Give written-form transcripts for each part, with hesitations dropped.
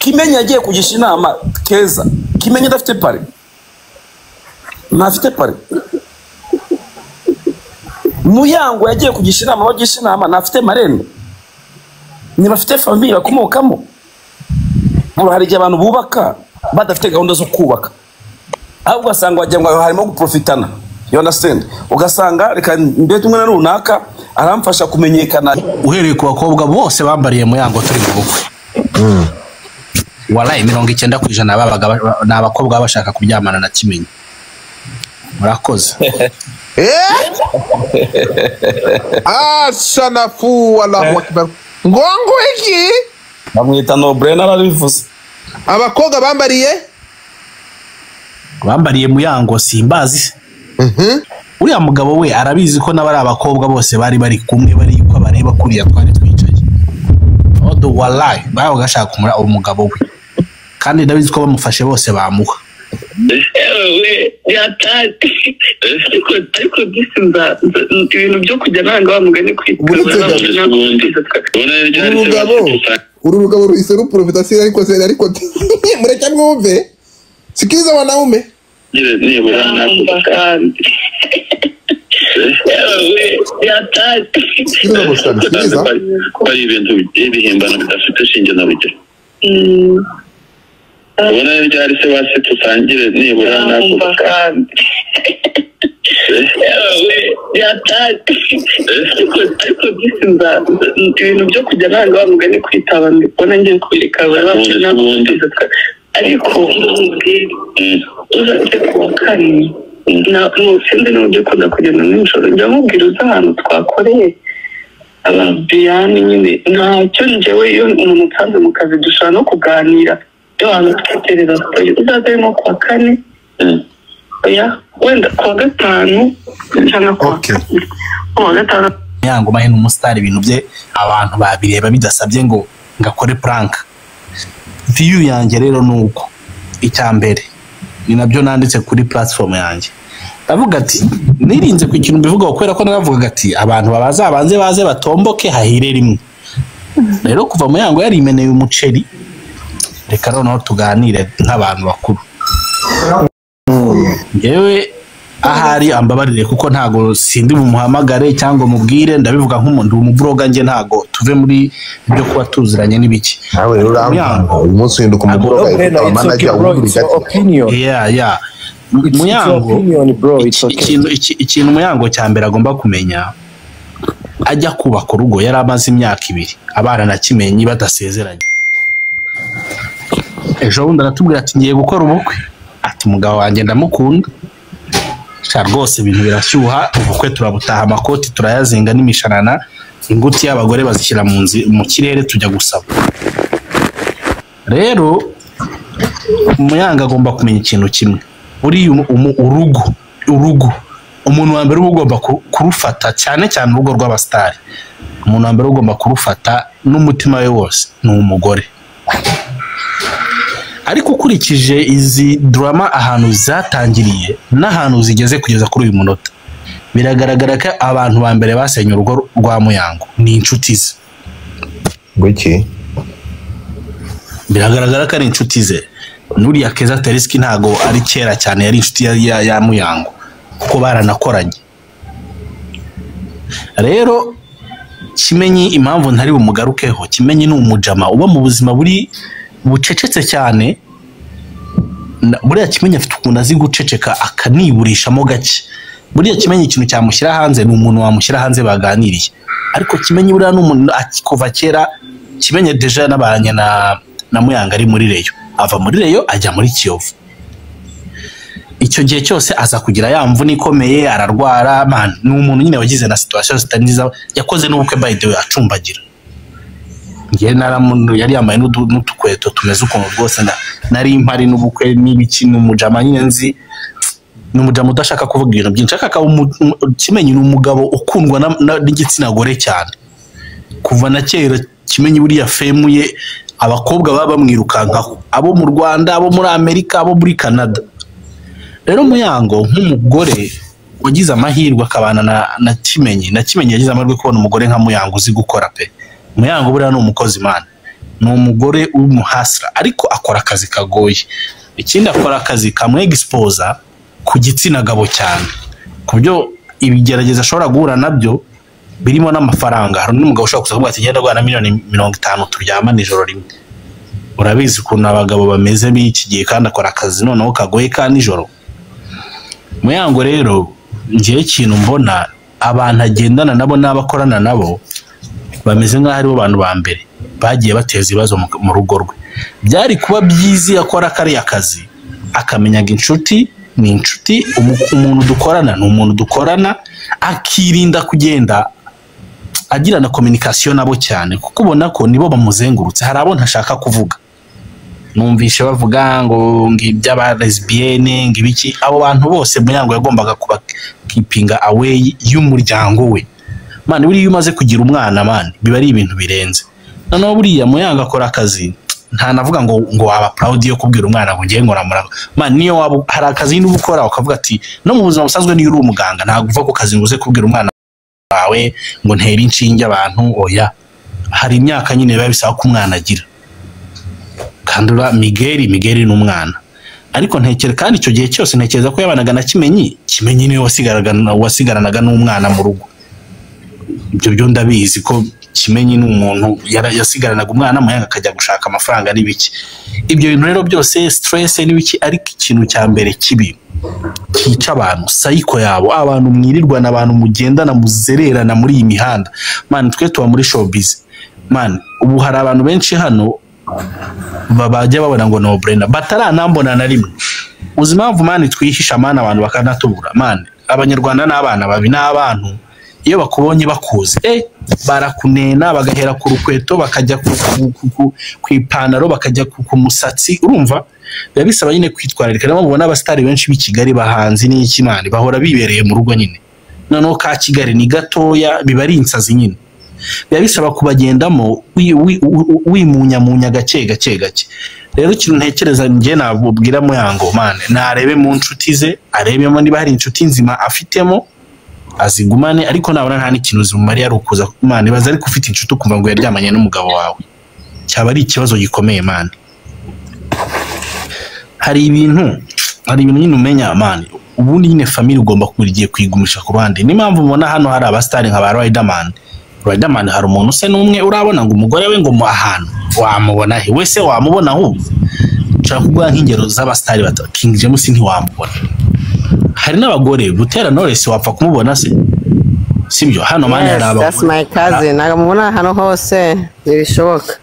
Kimenyi yagiye kugisha inama Keza. Kimenyi ndafite pare. Ntafite pare. Muyango yagiye kugisha inama, bagisha inama ntafite marene. Ni bafite famille bakomokamo. Ngo hari igihe abantu bubaka badafite gahunda zo kubaka. Ahubwo asanga wagira ngo harimo guprofitana. You understand? Ugasanga reka mbete umwe runaka aramfasha kumenyekana. Uhereye ku bakobwa bose bambariye Muyango turi mu bukwe. Wallahi 90% babaga n'abakobwa bashaka kuryamana na Kimenyi. Murakoze. Ashanafu Allahu Akbar. Ngongo iki? Bamwita no brainer arabivuze. Abakobwa bambariye Muyango simbazi. Uriya mugabo we arabizi ko nabari abakobwa bose bari kumwe bari ko bareba kuriya twari twicaye. Odo wallahi bawo gashaka kumura umugabo we. Kandi ndabizi ko bamufashe bose bamuha. Ewe yatati. Ariko gisinza ibintu byo kujya nanga bamugane kwitwa. Urugabo ruhise ruprofitasiyo ariko mureke mwumve. Sikiza wanaume. Nibura nakandi. Ewe yatati. Sikiza bari ibintu bihimbana bidafite shinge na rugero. Ubona ryari se base tutangire nibura nakandi. Ewe yatati. Ariko gisinza ibintu byo kujya nanga bamugane kwitaba mbona ngiye kwirika n'ubundi ariko uzajya kuwa kane n'usinde n'uburyo ukunda kugenda n'ijoro njya mubwira uza ahantu twakoreye ababiyani nyine ntacyo njyewe iyo umuntu utanze mu kazi dushobora no kuganira iyo hantu twiterera uzaza arimo kuwa kane oya wenda kuwa gatanu cyangwa kuwa gatanu Muyango mahene umustar ibintu bye abantu babireba bidasabye ngo ngakore prank. View yanjye rero nuko icyambere ni nabyo nanditse kuri platform yanjye. Ndavuga ati nirinze ku ikintu bivuga kwera ko naravuga ati abantu babanze baze batomboke hahire rimwe. Rero kuva Muyango yari imeneye umuceri reka noneho tuganire nk'abantu bakuru. Ngewe ahari ambabarire kuko ntago sindi mumuhamagare cyangwa mubwire ndabivuga nk'umuntu umubroga nge ntago tuve muri ibyo kuba tuziranye n'ibiki. Nawe uramba umunsi winduka umubroga manager opinion. Yeah. Muyango ikintu Muyango cyambere agomba kumenya ajya kubaka urugo yari amaze imyaka 2 abana na Kimenyi badasezeranye. Ejo bundi aratubwira ati ngiye gukora ubukwe ati umugabo wanjye ndamukunda rwose ibintu birashyuha ubukwe turabutaha amakoti turayazinga n'imishanana inguti y'abagore bazishyira mu kirere tujya gusaba. Rero Muyango agomba kumenya ikintu kimwe uri urugo umuntu wa mbere ugomba kurufata cyane urugo rw'abastari. Umuntu wa mbere ugomba kurufata n'umutima we wose ni umugore. Ariko ukurikije izi drama ahantu zatangiriye n'ahantu zigeze kugeza kuri uyu munota biragaragara ko abantu ba mbere basenye urugo rwa Muyango ni inshuti ze. Giki biragaragara ko ari inshuti ze. Nuriya Keza Teriski ntago ari kera cyane yari inshuti ya Muyango kuko baranakoranye. Rero Kimenyi impamvu ntari bumugarukeho Kimenyi ni umujama uba mu buzima buri bucecetse cyane. Buriya Kimenyi afite ukuntu azi guceceka akaniburishamo gake. Buriya Kimenyi ikintu cyamushyira hanze ni umuntu wamushyira hanze baganiriye. Ariko Kimenyi buriya n'umuntu akikuva kera Kimenyi deja nabanye na Muyango ari muri Reyo ava muri Reyo ajya muri Kiyovu. Icyo gihe cyose aza kugira ya mvune ikomeye ararwara man ni umuntu nyine wagize na situation zitaniza yakoze n'ubukwe by the way acumbagira. Ngiye naramuntu yari yambaye n'utukweto tumeze ukuntu rwose nari impari n'ubukwe n'ibiki n'umujama nyine nzi n'umujama udashaka kuvuga ibintu byinshi akaka Kimenyi n'umugabo ukundwa n'igitsina gore cyane kuva na kera. Kimenyi buriya femuye abakobwa baba bamwirukankaho abo mu Rwanda abo muri Amerika abo muri Canada. Rero Muyango nk'umugore wagize amahirwe akabana na Kimenyi yagize amahirwe kubona umugore nka Muyango uzi gukora pe. Muyango buriya ni umukozi man ni umugore w'umuhasra ariko akora akazi kagoye. Ikindi akora akazi kamwe exposa ku gitsina gabo cyane ku byo ibigerageza ashobora guhura nabyo birimo n'amafaranga. Hari n'umugabo ushobora kuza kuvuga ati ngenda gwana miliyoni 50 turyama nijoro rimwe. Urabizi kuntu abagabo bameze b'iki gihe kandi akora akazi noneho kagoye ka nijoro. Muyango rero ngiye ikintu mbona abantu agendana nabo n'abakorana nabo bameze nk'aho ari bo bantu ba mbere bagiye bateza ibibazo mu rugo rwe. Byari kuba byiza akora kariya kazi akamenyaga inshuti ni inshuti, umuntu dukorana ni umuntu dukorana, akirinda kugenda agirana communication nabo cyane kuko ubona ko nibo bamuzengurutse. Hari abo ntashaka kuvuga, numvishe bavuga ngo ng'iby'aba lesbienne ngibiki. Abo bantu bose Muyango yagombaga kuba keepinga away y'umuryango we. Man, buri umaze kugira umwana man biba ari ibintu birenze. Noneho buriya Muyango akora akazi nta navuga ngo waba proud yo kubwira umwana ngo ngiye nkora mura. Man, niyo waba hari akazi n'ubukora ukavuga ati no mu buzima busanzwe niyo uri umuganga ntabwo uva ku kazi nguze kubwira umwana wawe ngo ntera inshinge abantu. Oya, hari imyaka nyine biba bisaba ko umwana agira. Kandura Miguel n'umwana ariko ntekere kandi icyo gihe cyose ntekereza ko yabanaga na Kimenyi niwe wasigaranaga n'umwana mu rugo. Ibyo byo ndabizi ko Kimenyi n'umuntu yasigaranaga umwana Muyango akajya gushaka amafaranga n'ibiki. Ibyo bintu rero byose stress n'ibiki ariko ikintu cya mbere kibi kica abantu psycho yabo, abantu mwirirwana, abantu mugendana muzererana muri iyi mihanda. Man, twe tuba muri showbiz man, ubu hari abantu benshi hano babajya babona ngo no brainer bataranambona na rimwe. Uzimpamvu man twihisha man abantu bakanatubura man. Abanyarwanda n'abana babi n'abantu iyo bakubonye bakuze barakunena bagahera ku rukweto bakajya ku ipantaro bakajya ku musatsi. Urumva biba bisaba nyine kwitwararika. Nabo mubona abastari benshi b'i Kigali bahanzi n'iki man bahora bibereye mu rugo nyine. Noneho ka Kigali ni gatoya biba ari insazi nyine. Biba bisaba kubagendamo wimunyamunya gake. Rero ikintu ntekereza ngiye nabubwira Muyango man narebe mu nshuti ze arebemo niba hari inshuti nzima afitemo azigumane ariko nabona nta n'ikintu zimumari ari ukuza man baza ari kufite inshuti ukumva ngo yaryamanye n'umugabo wawe cyaba ari ikibazo gikomeye man. Hari ibintu nyine umenya man ubundi nyine family ugomba kurigiye kwigumisha ku bandi. Ni mpamvu mubona hano hari abastari nka ba Riderman hari umuntu se n'umwe urabona ngo umugore we ngo mu ahantu wamubona he wese wamubona ahubwo nshaka kuguha nk'ingero z'abastari bato King James ntiwamubona. Hari n'abagore Butera Knowless wapfa kumubona se sibyo hano man hari abagore. That's my cousin nagamubona hano hose nibishoboka.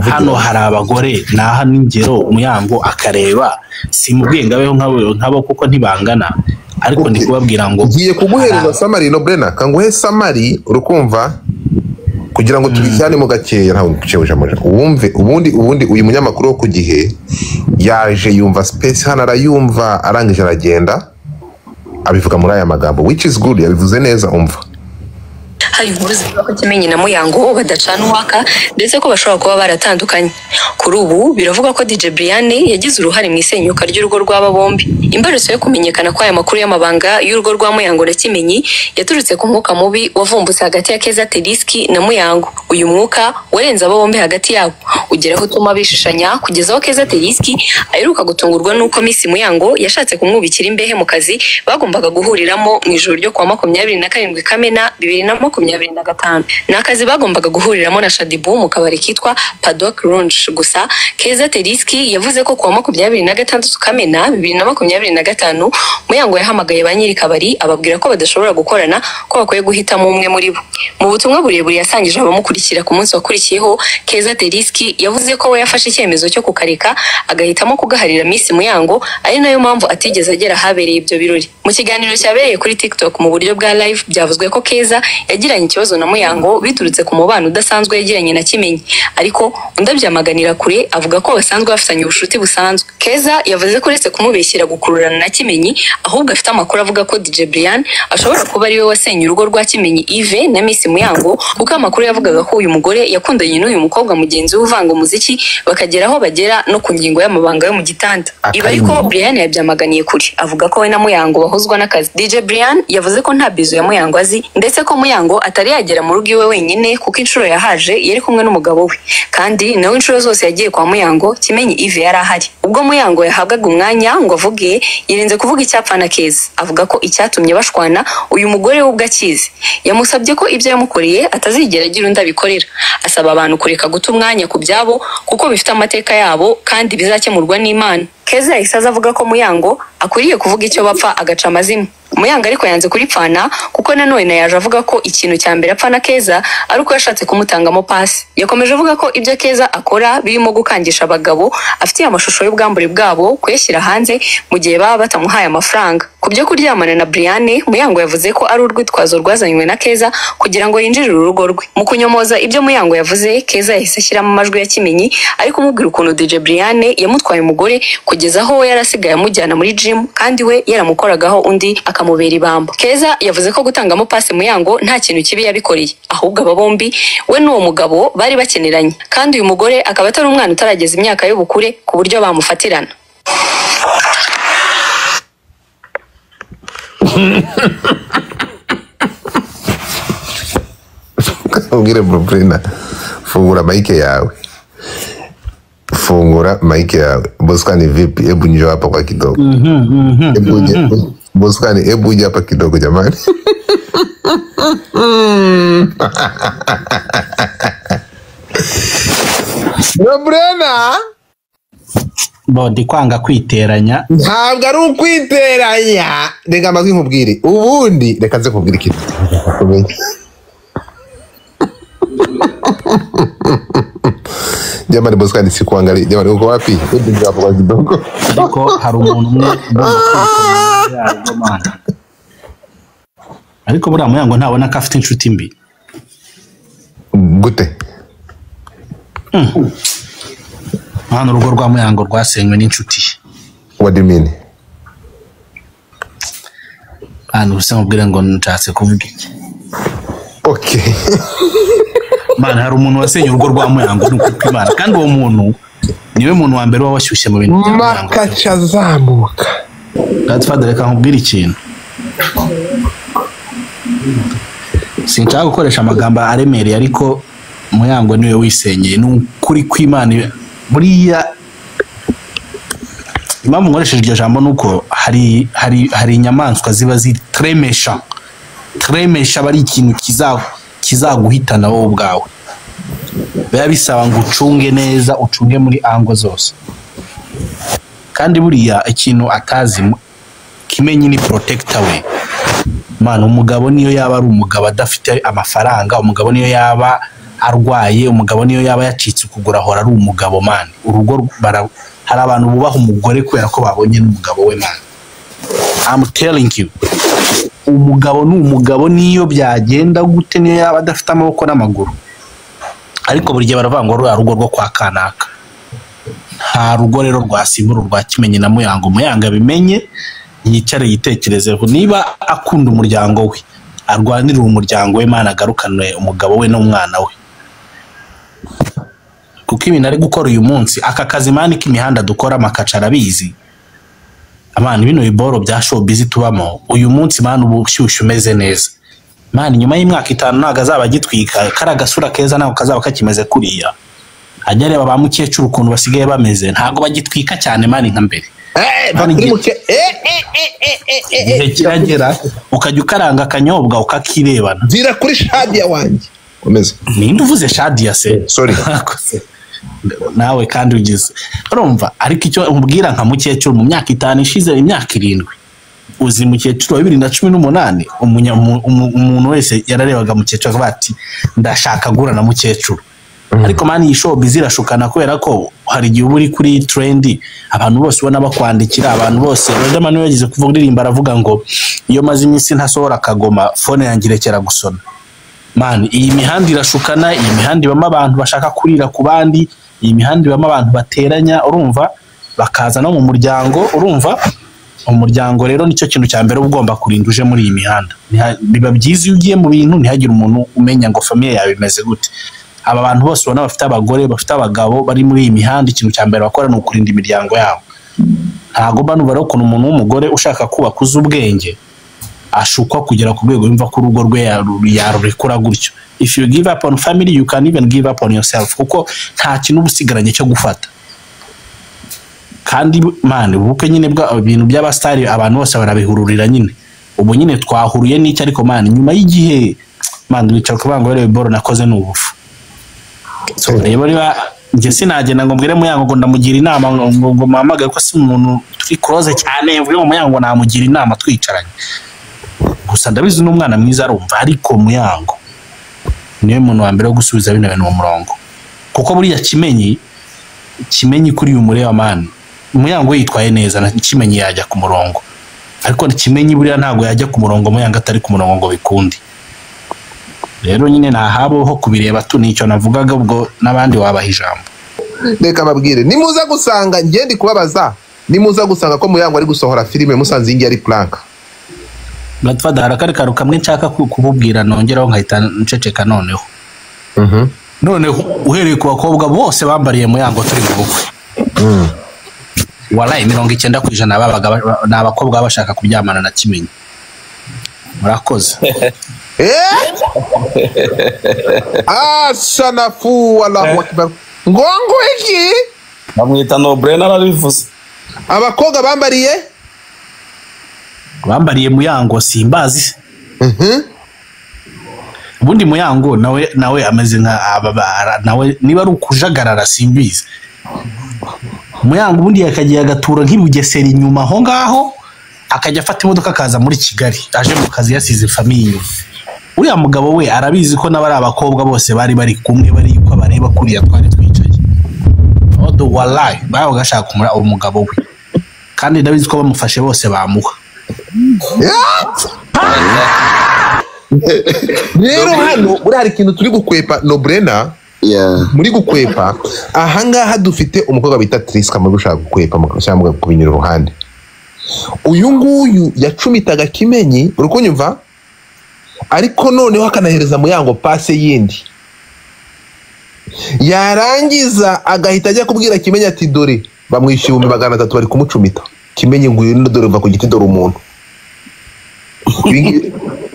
Hano hari abagore naha n'ingero Muyango akareba simubwengabeho nkabo kuko ntibangana ariko ndi kubabwira ngo ngiye kuguhereza Samari no Brena kanguhe Samari urukumva kugira ngo tubishyane mu gakeya ntawe gucebuja muri wumve ubundi uyu munyamakuru wo ku Gihe yaje yumva space hano arayumva arangije aragenda abivuga muri aya magambo which is good yabivuze neza umva. Hari inkuru zivuga ko Kimenyi na Muyango badacana uwaka ndetse ko bashobora kuba baratandukanye. Kuri ubu biravuga ko DJ Brian yagize uruhare mu isenyuka ry'urugo rw'aba bombi. Imbarutso yo kumenyekana kwa aya makuru y'amabanga y'urugo rwa Muyango na Kimenyi yaturutse ku mwuka mubi wavumbutse hagati ya Keza Teriski na Muyango. Uyu mwuka warenze aba bombi hagati yabo ugeraho utuma bishishanya kugeza aho Keza Teriski aheruka gutungurwa nuko Miss Muyango yashatse kumwubikira imbehe mu kazi bagombaga guhuriramo mu ijoro ryo kwa 27 Kamena 2025. Nakazi bagombaga guhuriramo na Shadibu mu kabari kitwa Paddock Lounge. Gusa Keza Teriski yavuze ko kwa 26 Kamena 2025 Muyango yahamagaye ba nyiri kabari ababwira ko badashobora gukorana ko bakwiye guhitamo umwe muri bo. Mu butumwa burebure yasangije abamukurikira ku munsi wakurikiyeho Keza Teriski yavuze ko we yafashe icyemezo cyo kukareka agahitamo kugaharira Miss Muyango ari nayo mpamvu atigeze agera habereye ibyo birori. Mu kiganiro cyabereye kuri TikTok mu buryo bwa live byavuzwe ko Keza yagiranye ikibazo na Muyango biturutse ku mubano udasanzwe yagiranye na Kimenyi ariko undabyamaganira kure avuga ko basanzwe bafitanye ubushuti busanzwe. Keza yavuze ko uretse kumubeshyira gukururana na Kimenyi ahubwo afite amakuru avuga ko DJ Brian ashobora kuba ari we wasenye urugo rwa Kimenyi Yves na Miss Muyango kuko amakuru yavugaga ko ko uyu mugore yakundanye n'uyu mukobwa mugenzi we uvanga umuziki bakageraho bagera no ku ngingo y'amabanga yo mu gitanda. Ibi ariko Brian yabyamaganiye kure avuga ko we na Muyango bahuzwa n'akazi. DJ Brian yavuze ko nta bizo ya Muyango azi ndetse ko Muyango atari yagera mu rugo iwe wenyine kuko inshuro yahaje yari kumwe n'umugabo we, kandi nawe inshuro zose yagiye kwa Muyango Kimenyi Yves yari ahari. Ubwo Muyango yahabwaga umwanya ngo avuge yirinze kuvuga icyapfa na Keza, avuga ko icyatumye bashwana uyu mugore we ubwo akizi. Yamusabye ko ibyo yamukoreye atazigera agira undi abikorera, asaba abantu kureka guta umwanya ku byabo kuko bifite amateka yabo kandi bizakemurwa n'Imana. Keza yahise avuga ko Muyango akwiriye kuvuga icyo bapfa agaca amazima. Muyango ariko yanze kuripfana kuko nanone yaje avuga ko ikintu cya mbere apfa na Keza ari uko yashatse kumutangamo pasi. Yakomeje avuga ko ibyo Keza akora birimo gukangisha abagabo afitiye amashusho y'ubwambure bwabo kuyashyira hanze mu gihe baba batamuhaye amafaranga. Ku byo kuryamana na Brian, Muyango yavuze ko ari urwitwazo rwazanywe na Keza kugira ngo yinjirire urugo rwe. Mu kunyomoza ibyo Muyango yavuze, Keza yahise ashyiramo amajwi ya Kimenyi ari kumubwira ukuntu DJ Brian yamutwaye umugore kugeza aho we yarasigaye amujyana muri gym kandi we yaramukoragaho undi akamubera ibamba. Keza yavuze ko gutangamo pasi Muyango nta kintu kibi yabikoreye, ahubwo aba bombi we n'uwo mugabo bari bakeneranye, kandi uyu mugore akaba atari umwana utarageza imyaka y'ubukure ku buryo bamufatirana. Ubwire Bruna, fungura maike yawe. Fungura maike yawe. Boskani vipi? Hebu njoo hapa kwa kidogo. Boskani, hebu njoo hapa kidogo jamani. Bruna? Ndi kwanga kwiteranya. Ntabwo ari ukwiteranya. Reka amazwi nkubwire. Ubundi reka nze kubwira ikintu. Jamani Boskani sikuangalia. Jamani uko wapi? Hebu njoo hapo kwa kidogo. Ariko hari umuntu umwe ariko buriya Muyango ntabona ko afite inshuti mbi. Gute? Hano urugo rwa Muyango rwasenywe n'inshuti. What do you mean? Hano usa mubwira ngo nshatse kuvuga iki. Okay. Mana hari umuntu wasenye urugo rwa Muyango n'uko Imana, kandi uwo muntu niwe muntu wa mbere wabashyushye mu bintu bya Muyango. Makaca zamuka. Godfather reka nkubwire ikintu. Sinshaka gukoresha amagambo aremereye ariko Muyango niwe wisenyeye n'ukuri kw'Imana. Buriya impamvu nkoresheje iryo jambo nuko hari inyamaswa ziba ziri tremesha bari ikintu kizaguhitana wowe ubwawe. Biba bisaba ngo ucunge neza, ucunge muri ango zose. Kandi buriya ikintu atazi Kimenyi ni protector we. Mana umugabo niyo yaba ari umugabo adafite amafaranga, umugabo niyo yaba arwaye, umugabo niyo yaba yacitse ukugura hora ari umugabo man. Urugo hari abantu bubaha umugore kubera ko babonye n'umugabo we man. I'm telling you. Umugabo n'umugabo niyo byagenda gute niyo yaba adafite amaboko n'amaguru. Ariko buri gihe baravuga ngo rugo rwo kwa kanaka. Nta rugo rero rwasimbura rwa Kimenyi na Muyango. Muyango abimenye yicare yitekerezeho, niba akunda umuryango we arwanirira umuryango we Mana agarukane umugabo we n'umwana we. Kuko ibintu ari gukora uyu munsi aka kazi mani k'imihanda dukora makacara bizi. Amana bino biboro bya showbiz tubamo uyu munsi Mana ubushyushyu umeze neza. Mana nyuma y'imyaka 5 ntago azaba gitwika karagasura keza naho kazaba kakimeze kuriya. Ajya reba ba mukecuru ukuntu basigaye bameze ntago bagitwika cyane Mana nka mbere. Kiragera ukajya ukaranga akanyobwa ukakirebana. Zira kuri Shadia wanjye. Komeza. Ninde uvuze Shadia se? Sorry. Nawe kandi ugize. Urumva ariko icyo umbwira nka mukecuru mu myaka 5 ishize imyaka 7. Uzi mukecuru wa 2018 umuntu wese yararebaga mukecuru bati ndashaka gura na mukecuru. Ariko mani yishowbiz irashukana kubera ko hari igihe uri kuri trend abantu bose ubona bakwandikira, abantu bose Riderman yagize kuvuga iririmba aravuga ngo iyo maze iminsi ntasohora akagoma phone yangirekera gusona. Man iyi mihanda irashukana, iyi mihanda ibamo abantu bashaka kurira ku bandi, iyi mihanda ibamo abantu bateranya, urumva bakaza no mu muryango, urumva umuryango rero nicyo kintu cya mbere ugomba kurinda uje muri iyi mihanda. Biba byiza iyo ugiye mu bintu ntihagire umuntu umenya ngo famille yawe imeze gute. aba bantu bose ubona bafite abagore bafite abagabo bari muri iyi mihanda ikintu cya mbere bakora ni ukurinda imiryango yabo. Ntago mba numva rero ukuntu umuntu w'umugore ushaka kubaka uzi ubwenge ashukwa kugera ku rwego yumva ko urugo rwe yarurekura gutyo. If you give up on family you can even give up on yourself, kuko nta kintu ubusigaranye cyo gufata. Kandi man ubukwe nyine bwa ibintu by'abastari abantu bose barabihururira nyine. Ubu nyine twahuruye n'iki ariko man nyuma y'igihe man wicara kubango rero boro nakoze n'ubufu. So rero riba nje sinagenda ngo mbwire Muyango ngo ndamugira inama ngo mpamagaye ko si umuntu turi close cyane mvuye mu Muyango namugira inama twicaranye. Gusa ndabizi n'umwana mwiza arumva ariko Muyango niwe muntu wa mbere wo gusubiza bino bintu mu murongo, kuko buriya Kimenyi kuri uyu mureba man Muyango yitwaye neza na Kimenyi yajya ku murongo, ariko Kimenyi buriya ntago yajya ku murongo Muyango atari ku murongo ngo bikundi. Rero nyine nahabo ho kubireba tu nicyo navugaga ubwo nabandi wabaha ijambo. Reka babwire nimuza gusanga ngende kubabaza nimuza gusanga ko Muyango ari gusohora filime musanze ingi ari plank. Gatfada harakari kamwe nshaka kububwira nongeraho nkahita nceceka noneho. Noneho uhereye ku bakobwa bose bambariye Muyango turi mu bukwe. Wallahi 90% babaga n'abakobwa bashaka kuryamana na Kimenyi. Murakoze. Shanafu Allahu Akbar. Ngongo iki? Bamwita no brain arabivuze. Abakobwa bambariye Muyango simbazi. Ubundi Muyango nawe ameze nka nawe niba ari ukujagarara simbizi. Muyango ubundi yakagiye agatura nk'ibugesera inyuma ho ngaho akajya afata imodoka akaza muri Kigali aje mu kazi yasize famille. Uriya mugabo we arabizi ko nabari abakobwa bose bari kumwe bari ko bareba kuriya twari twicaye. Odo wallahi bawo gashaka kumura umugabo we. Kandi ndabizi ko bamufashe bose bamuha. Rero hano uri hari ikintu turi gukwepa no Brena. Muri gukwepa ahangaha dufite umukobwa bita Triska muri gushaka gukwepa cyangwa kubinyura uruhande. Uyu nguyu yacumitaga Kimenyi urukunyumva, ariko noneho akanahereza Muyango pase yindi, yarangiza agahita ajya kubwira Kimenyi ati dore bamwishyuye 300 bari kumucumita. Kimenyi nguyu dore va ku giti dore umuntu.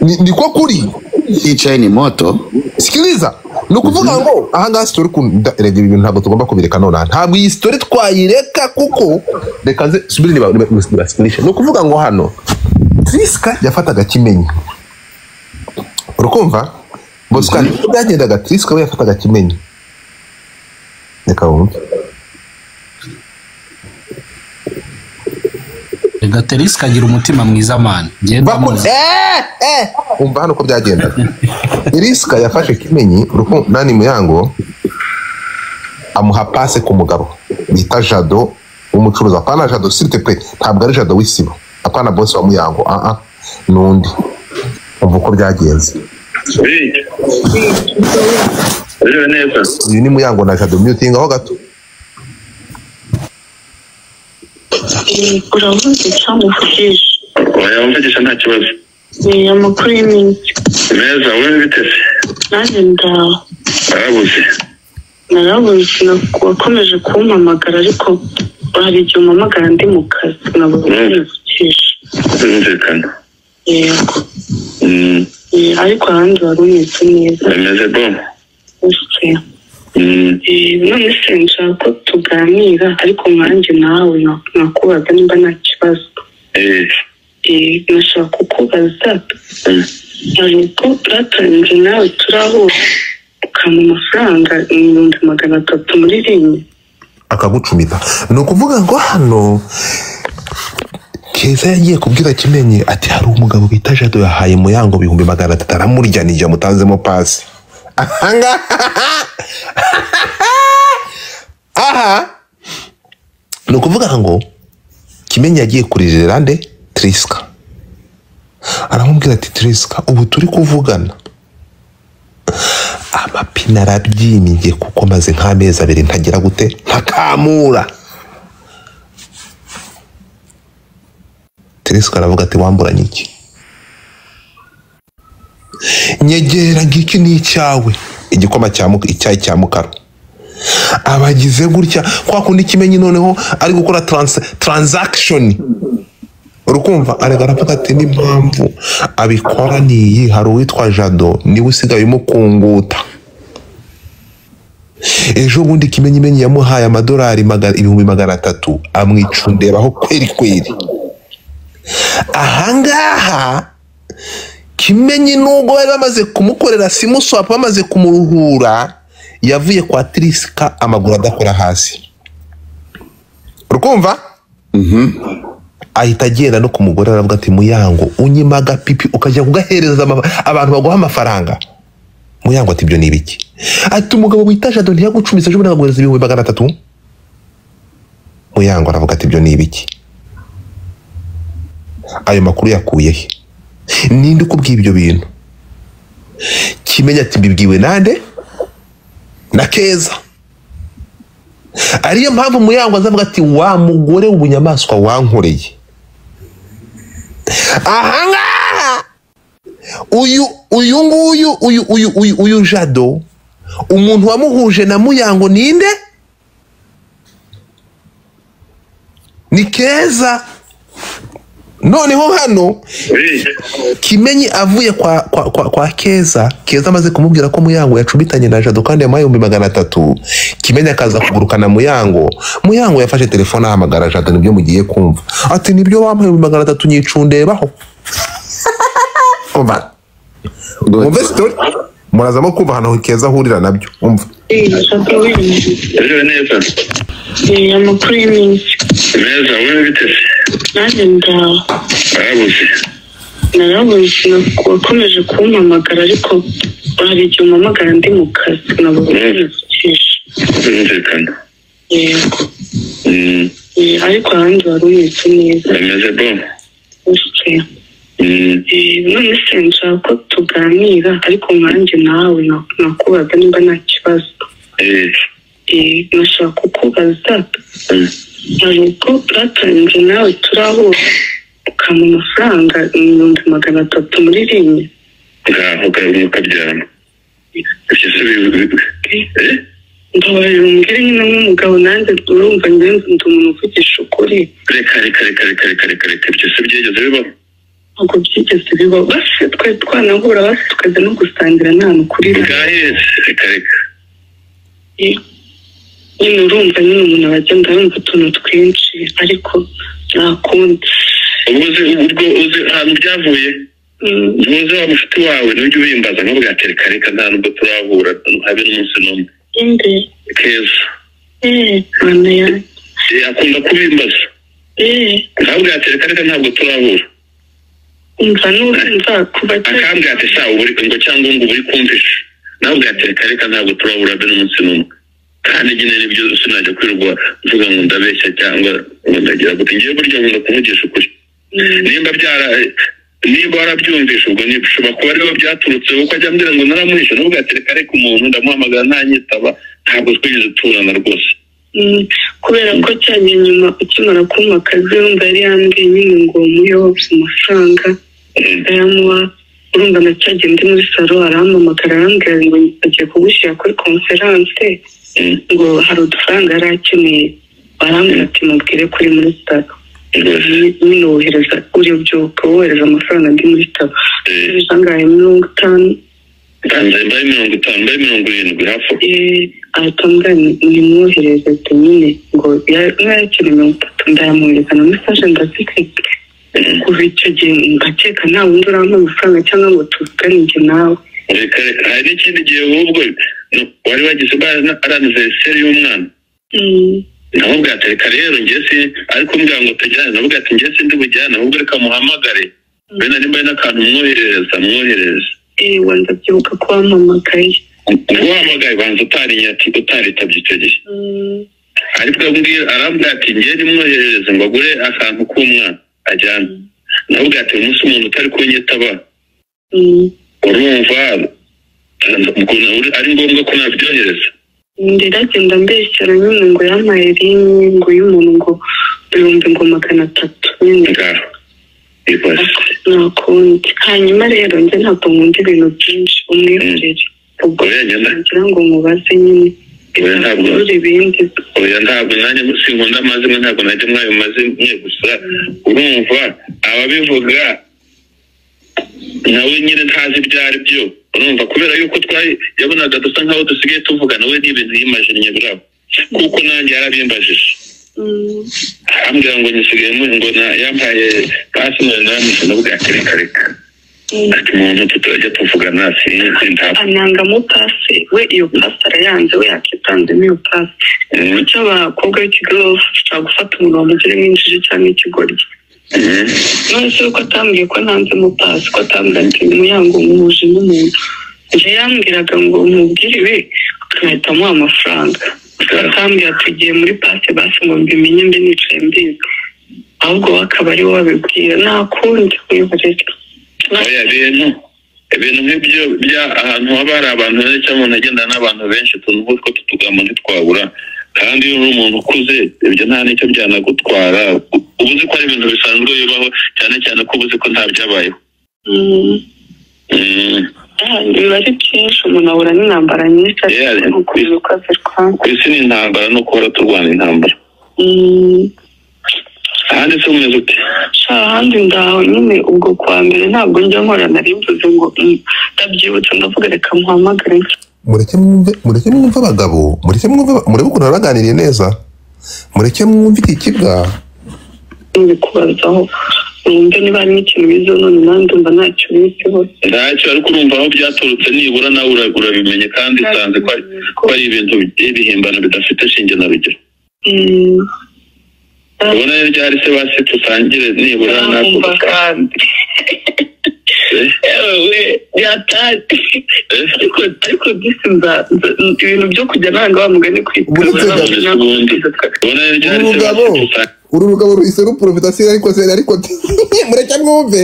Niko kuri yicaye ni moto. Sikiliza nukuvuga ngo ahangaha story kundarege ibintu ntabwo tugomba kubireka none ntabwo iyi story twayireka kuko reka nze subiri ni explanation. Nukuvuga ngo hano Triska yafataga Kimenyi urukumva Bosca byagendaga Triska we yafataga Kimenyi. Reka wumve Triska agira umutima mwiza man. Umva hano ko byagenda. Triska yafashe Kimenyi nani Muyango amuha pase ku mugabo bita Jado umucuruza. Apana Jado s'il te plaît, ntabwo ari Jado w'isibo, apana boss wa Muyango nundi. Umva ko byagenze. Uyu ni Muyango na Jado muting aho gato. Uravuze cyangwa uvugisha? Wamvugisha nta kibazo. Amakuru y'iminsi meza wowe bitese? Nanjye ndaho. Narabuze wakomeje kumpamagara ariko hari igihe umpamagara ndi mu kazi nabuvugisha. Nzekana. Yego. Ariko ahandi wari umeze neza. Meze bon. None se nshaka ko tuganira ariko mwanjye nawe nakubaza nimba nta kibazo. Nashaka kukubaza ariko turatanze nawe turahura ukama amafaranga 300 muri rimwe akagucumita. Ni ukuvuga ngo hano Keza yagiye kubwira Kimenyi ati hari umugabo bita Jado yahaye Muyango 300 aramuryanije mutanzemo pasi. Aha ni ukuvuga ngo Kimenyi yagiye kuririra nde Triska aramubwira ati Triska ubu turi kuvugana amapine arabyimye kuko maze nk'amezi 2 ntagira gute ntakamura. Triska aravuga ati wamburanye iki? Nyegera ngiki ni icyawe igikoma icyayi cya mukara abagize gutya kwa kundi Kimenyi noneho ari gukora transaction urukumva aravuga ati n'impamvu abikora niyi hari uwitwa Jado niwe usigaye umukunguta ejo bundi Kimenyi yamuhaye amadolari 300 amwicundebaho kweri ahangaha Kimenyi nubwo bari bamaze kumukorera simu swap bamaze kumuruhura yavuye kwa Triska amaguru adakora hasi urukumva ahita agenda no kumugore aravuga ati Muyango unyimaga pipi ukajya kugahereza abantu baguha amafaranga Muyango ati ibyo nibiki ati umugabo wita Jado ntiyagucumise ejo n'agaguhereza 300 Muyango aravuga ati ibyo nibiki ayo makuru yakuye he ninde ukubwiye ibyo bintu Kimenyi ati mbibwiwe nande na Keza ariyo mpamvu Muyango azavuga ati wa mugore w'ubunyamaswa wankoreye ahanga uyu Jado umuntu wamuhuje na Muyango ninde ni Keza noneho hano Kimenyi avuye kwa Keza amaze kumubwira ko Muyango yacumitanye na Jado kandi yamuhaye 300 Kimenyi akaza kugurukana Muyango yafashe telefone ahamagara Jado nibyo mugiye kumva ati nibyo wampaye 300 nyicundebaho umva umva story murazamo kumva hano Keza ahurira nabyo umva neza amakuru y'iminsi neza wowe bitese nanjye narabuze wakomeje kumpamagara ariko hari igihe umpamagara ndi mu kazi nabonye nzekana yego ariko ahandi wari umeze neza ameze bon none se nshaka ko tuganira ariko nkanjye nawe nakubaza nimba nta kibazo nashaka kukubaza hari ubwo twatanze nawe turahura ukama amafaranga 300 muri rimwe ngaho ukabyarana ndabaye umbwire nyine nk'umugabo nanjye urumva njye ndi umuntu uvugisha ukuri reka ibyo se byigeze bibaho ntabwo byigeze bibaho basi twe twanahura basi tukaza no gusangira nta nukuri reka nyine urumva nyine umuntu aragenda yumva utuntu twinshi ariko ntakundi uzi ahantu byavuye ntuzi wa mushuti wawe n'ujya ubimbaza nk'ubwa reka nta nubwo turahura habe n'umunsi n'umwe inde Keza mwana yanjye akunda kubimbaza ntabwo reka ntabwo turahura umva n'urumva kuva akambwira ati sawa ngo cyangwa ngo uri kumvisha nawe reka ntabwo turahura habe n'umunsi n'umwe kandi nyine nibyo sinajya kwirwa mvuga ngo ndabeshya cyangwa ngo ndagira gute ngiye burya nkunda kuvugisha ukuri nimba warabyumvisha ubwo nibishobora kuba ariho byaturutse kuko ajya ambwira ngo naramwishe n'ubwo reka umuntu ndamuhamagara ntanyitaba ntabwo twigeze turana rwose kubera ko cyane nyuma ukimara kumpa akazi wumva yari yambwiye nyine ngo muyobye amafaranga ayamuha urumva nacyagenda ndi muri salo arampamagara arambwira ngo agiye kugushyira kuri konferanse ngo hari udufaranga yari akeneye barambwira ati mubwire kuri muri salo nyine wohereza ubyuka wohereza amafaranga ndi muri salo angahe 50 mbaye 70 hafi ahita mbwira nimwohereze nyine ngo yakeneye 30 ndayamuhereza na message ndazifite kuva icyo gihe ngakeka nta wundi urampa amafaranga cyangwa ngo tuvugane njye nawe reka hari n'ikindi gihe ahubwo wari wagize anniversaire y'umwana nabwo reka rero ngese ariko mbwira ngo tujyane nabwo ati ngese ndi bujyane ahubwo reka muhamagare bene nimba n'akantu mwohereza wanda byibuka ko wampamagaye guhamagaye banza utaritabye icyo gihe ariko arambwira ati ngiye nimwoherereze ngo agure akantu k'umwana ajyana nabwo ati umunsi umuntu utari kunyitaba urumva ari ngombwa ko nabyohereza ndiragenda mbeshyira nyine ngo yampaye rimwe ngo y'umuntu ngo 300 nyine nakundi hanyuma rero njye ntabwo nkunda ibintu byinshi umwiherere ubwo ngira ngo mubaze nyine oya ntabwo nanjye sinkunda amazimwe ntabwo najya mwayo mazimwe gusa urumva ababivuga nawe nyine ntazi ibyo ari byo urumva kubera yuko yabonaga dusa nkaho dusigaye tuvugana we n'ibintu yimajinye birabo kuko nanjye yarabimbajije ambwira ngo nyisigaye ngo yampaye pasi navuga reka ati umuntu tutajya tuvugana ntabwo anangamo pasi we iyo pasi arayanze we yakitanzemo iyo pasi icyo abakobwa b'ikigo bashaka gufata umuntu wamugire nk'injiji cyangwa ikigoryi none se uko atambwiye ko ntanzemo pasi ko atambwira ati muyango muhuje n'umuntu njye yambwiraga ngo mubwiriwe akahita amuha amafaranga atambwira ati ugiye muri pasi basi ngo mbimenye mbe nicaye mbizi ahubwo akaba ari wowe wabibwira nta kundi wiburire oya ibintu nk'ibyo bya ahantu haba hari abantu benshi cyangwa umuntu agendana n'abantu benshi utuntu nk'utwo tutugamba ntitwabura kandi iyo uri umuntu ukuze ibyo nta n'icyo byanagutwara uba uzi ko ari ibintu bisanzwe bibaho cyane cyane ko uba uzi ko nta byabayeho biba ari byinshi umuntu ahura n'intambara nyinshi ariko kwibuka ku isi ni intambara no kuhora turwana intambara ahandi se umeze ute ahandi ndaho nyine ubwo kwa mbere ntabwo njya nkora nari mvuze ngo ndabyibutse ndavuga reka muhamagare mureke mwumve abagabo murebe ukuntu baganiriye neza mureke mwumve iki kibwa bikubazaho urumve niba hari n'ikintu bizo none nanjye ndumva ntacyo bizi hose ntacyo ariko urumva aho byaturutse nibura nawe urabimenye kandi usanze ko ari ibintu by'ibihimbano bidafite shinge na rugero ubona rero ryari se basi tusangire nibura ntabwo kandi yataje ariko gisimba ibintu byo kujya nanga bamugane kwitwara uru rugabo ruhise ruprofitasiyo ariko mureke mwumve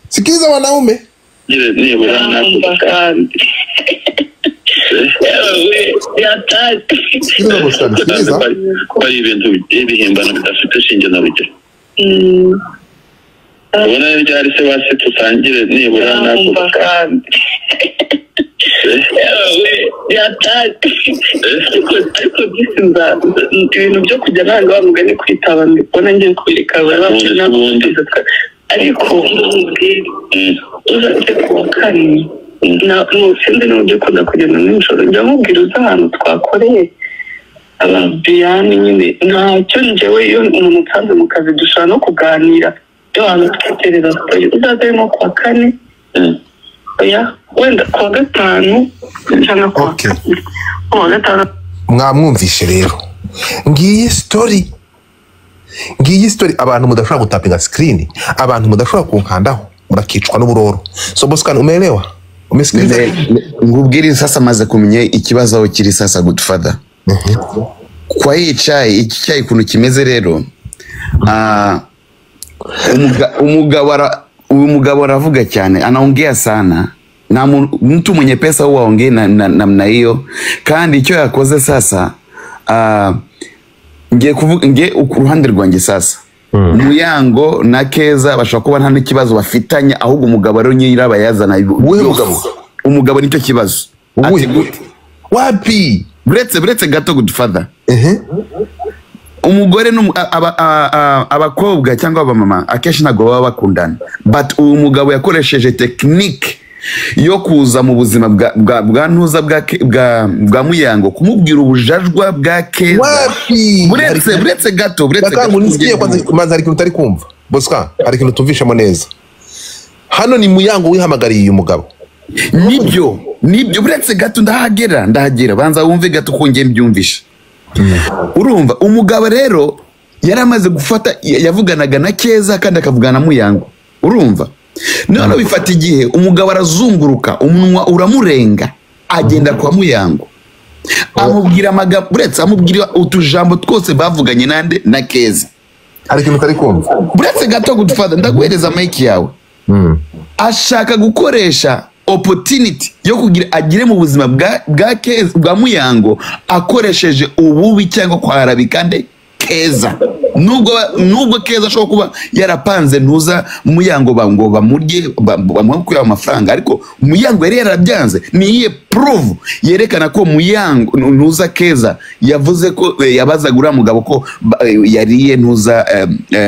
sikiza wanaume nibura ntabwo kandi ko ari ibintu by'ibihimbano bidafite shinge na rugero ubona rero ryari se basi tusangire nibura ntabwo kandi ariko gisimba ibintu byo kujya nanga bamugane kwitaba mbona ngiye kubireka ariko uzaze kuwa kane sindi n'uburyo ukunda kugenda nijoro njya mubwira uza ahantu twakoreye ababiyani nyine ntacyo njyewe iyo umuntu utanze mu kazi dushobora no kuganira iyo hantu twiterera sitoyi uzaze nko kuwa kane oya wenda kuwa gatanu cyangwa kuwa kane kuwa gatanu mwamwumvishe rero ngiyi story abantu mudashobora gutapinga screen abantu mudashobora kunkandaho murakicwa n'uburoro so Boscan umeelewa ngubwiri sasa maze kumenya ikibazo aho kiri sasa Godfather kwa hii chai iki chai kuntu kimeze rero umugabo aravuga cyane anaongea sana na mtu mwenye pesa huwa aongee namna hiyo kandi icyo yakoze sasa ngiye uruhande rwanjye sasa Muyango na Keza bashobora kuba nta n'ikibazo bafitanya ahubwo umugabo rero nyira yazana umugabo nicyo kibazo ati wapi buretse gato Godfather umugore abakobwa cyangwa abamama akenshi ntabwo baba bakundana but uyu mugabo yakoresheje technique yo kuza mu buzima bwa ntuza bwa Muyango kumubwira ubujajwa bwa Keza buretse gato maze ari kintu utari kumva Boscan hari kintu tumvishamo neza hano ni Muyango wihamagariye uyu mugabo nibyo buretse gato ndahagera banza wumve gato ko ngiye mbyumvisha urumva umugabo rero yaramaze gufata yavuganaga na Keza kandi akavugana na Muyango urumva none bifata igihe umugabo arazunguruka umunwa uramurenga agenda kwa Muyango amubwira amagambo buretse amubwira utujambo twose bavuganye nande na Keza hari kintu utari kumva buretse gato Godfather ndaguhereza mic yawe ashaka gukoresha opportunity yo kugira agire mu buzima bwa Keza bwa Muyango akoresheje ububi cyangwa kwarabika nde Keza nubwo Keza ashobora kuba yarapanze ntuza Muyango ngo bamurye bamwakura amafaranga ariko Muyango yari yarabyanze niye prove yerekana ko Muyango ntuza Keza yavuze ko yabazaga uriya mugabo ko yariye ntuza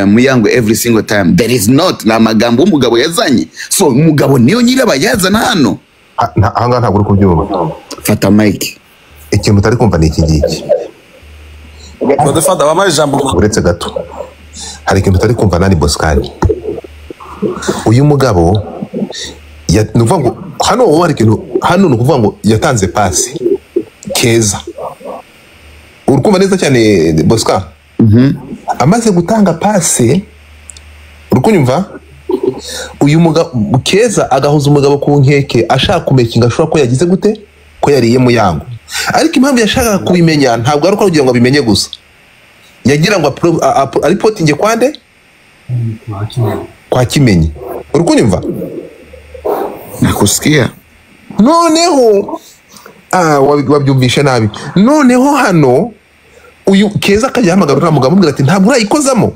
Muyango every single time. There is not na magambo umugabo yazanye, so umugabo niyo nyirabayazana hano. Ahanga ntabwo uri kubyumva. Fata mic. Ikintu utari kumva ni iki ngiki. Godfather wamaye ijambo uretse gato. Hari ikintu utari kumva nani Boskani. Uyu mugabo nuvuga ngo hano wari ikintu hano nukuvuga ngo yatanze pasi Keza. Urukumva neza cyane Boska. Amaze gutanga pasi urukunyumva uyu mugabo Keza agahuza umugabo ku nkeke ashaka kumekinga ashobora ko yagize gute ko yariye Muyango. Ariko impamvu yashaka kubimenya ntabwo ari uko kugira ngo abimenye gusa. Yagira ngo reportinge kwande kwa Kimenyi. Urukunyumva nakusikia noneho wabyumvishe nabi. Noneho hano uyu Keza akajya hamagara umugabo amubwira ati ntabwo urayikozamo.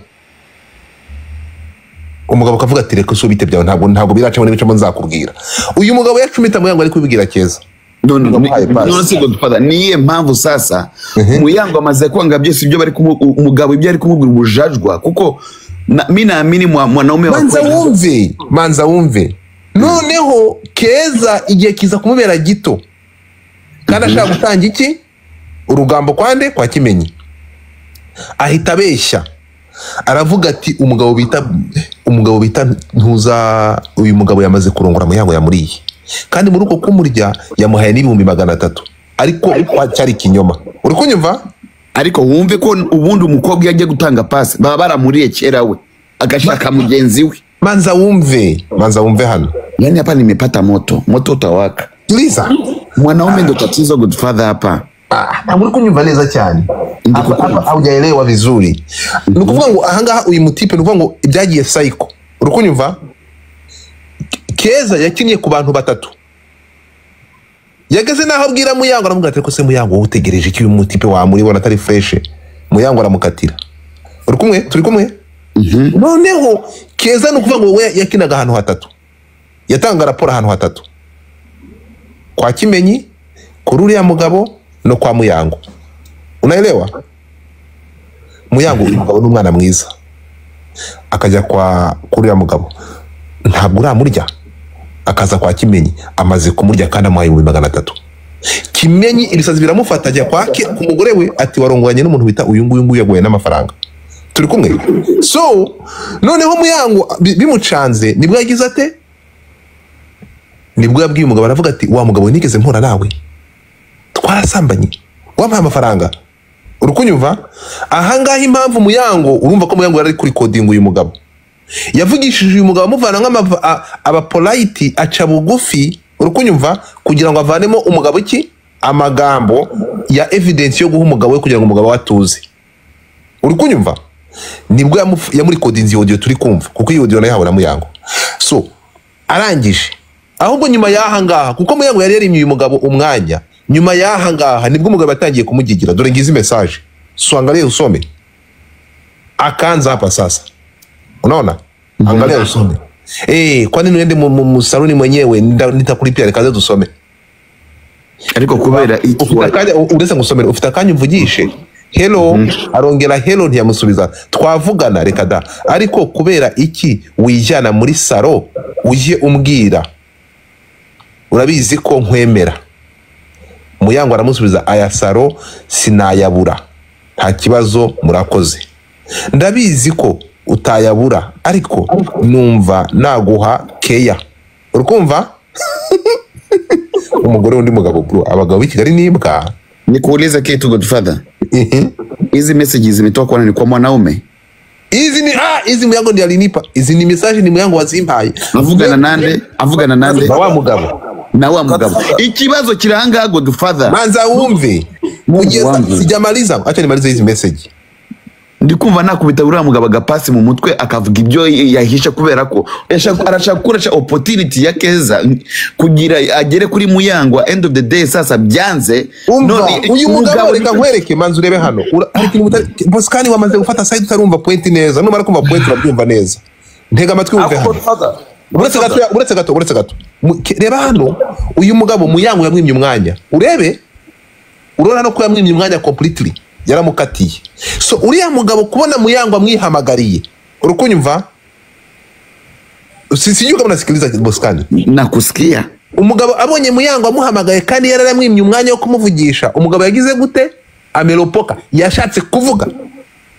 Umugabo akavuga ati reka usubite byawe ntabwo biracamo n'ibicamo nzakubwira. Uyu mugabo yacumita Muyango ari kubibwira Keza. None se Godfather niye mpamvu sasa Muyango amaze kwanga byose ibyo bari umugabo ibyo ari kumubwira ubujajwa kuko mimi naamini mwanaume wa manza wumve noneho Keza igihe kiza kumubera gito kandi ashaka gutanga iki urugambo kwande kwa Kimenyi ahita abeshya aravuga ati umugabo bita ntuza uyu mugabo yamaze kurongora Muyango yamuriye kandi muri uko kumurya yamuhaye n'ibihumbi 300 ariko cyari kinyoma. Uri kunyumva ariko wumve ko ubundi umukobwa yagiye gutanga pasi baba baramuriye kera we agashaka mugenzi we. Manza wumve hano. Yani hapa nimepata moto utawaka. Liza mwanaume ndo tatizo Godfather hapa. Uri kunyumva neza cyane hapa haujaelewa vizuri. Nukuvuga ngo ahangaha uyu mutipe nukuvuga ngo ibyagiye psycho. Uri kunyumva Keza yakiniye ku bantu batatu. Yageze naho abwira Muyango aramubwira ati ko se Muyango utegereje iki uyu mutipe wa muri bona atari fresh. Muyango aramukatira. Uri kumwe turi kumwe? Noneho Keza nukuvuga ngo we yakinaga ahantu hatatu. Yatanga raporo ahantu hatatu. Kwa Kimenyi, kuri uriya mugabo no kwa Muyango. Unaelewa? Muyango uyu mugabo n'umwana mwiza. Akajya kwa uriya mugabo. Ntabwo uramurya. Akaza kwa Kimenyi amaze kumurya kandi amuhaye 300. Kimenyi ibisazi biramufata ajya kwake ku mugore we ati warongoranye n'umuntu bita uyu nguyu yaguye n'amafaranga. Turi kumwe? So noneho Muyango bimucanze nibwo yagize ate? Nibwo yabwiye umugabo aravuga ati wa mugabo nigeze mpora nawe. Twarasambanye. Wampaye amafaranga. Urukunyumva? Ahangaha impamvu Muyango urumva ko Muyango yari kuri coding uyu mugabo. Yavugishije uyu mugabo amuvana aba polite aca bugufi urukunyumva kugira ngo avanemo umugabo iki amagambo ya evidence yo guha umugabo we kugira ngo umugabo watuze. Urukunyumva? Nibwo yamuri coding audio turi kumva kuko iyo audio nayo habona Muyango. So arangije ahubwo nyuma yahangaha kuko Muyango yari yarimye uyu mugabo umwanya nyuma yahangaha nibwo umugabo atangiye kumugigira dore ngize message suangalie usome akanza hapa sasa. Unaona? Angalia usome. Kwa nini uende saloni mwenyewe nitakulipia rekaze tusome. Ariko kubera iki uretse ngusomere ufite akanya uvugishe. Hello arongera hello ntiyamusubiza. Twavugana reka da. Ariko kubera iki wijana muri salo uje umbwira. Urabizi ko nkwemera. Muyango aramusubiza aya salo sinayabura. Nta kibazo murakoze. Ndabizi ko utayabura ariko numva naguha keya. Urukumva? Umugore undi mugabo bro abagabo b'Kigali nimbwa. Nikuuliza kitu Godfather. Hizi messages zimetoka kwa nani, kwa mwanaume? Hizi Muyango ndiye alinipa. Hizi ni message ni Muyango wazimpaye. Avugana nande? Na wa mugabo. Ikibazo kiranga Godfather. Manza wumve. Sijamaliza. Acha nimalize hizi message. ndikumva nakubita uriya mugabo agapasi mu mutwe akavuga ibyo yahisha kubera ko arashaka gukoresha opportunity ya Keza kugira agere kuri Muyango end of the day. Sasa byanze uyu mugabo reka nkwereke manzi urebe hano Boskani wamaze gufata side utarumva point neza numara kumva point urabyumva neza ntega amatwi wumve hano uretse gato reba hano uyu mugabo Muyango yamwimye umwanya urebe urona no ko yamwimye umwanya completely yaramukatiye. So uriya mugabo kubona Muyango amwihamagariye urukunyumva sisi yuko mnasikiliza Boskani nakusikia umugabo abonye Muyango amuhamagaye kandi yararamwimye umwanya wo kumuvugisha umugabo yagize gute amelopoka yashatse kuvuga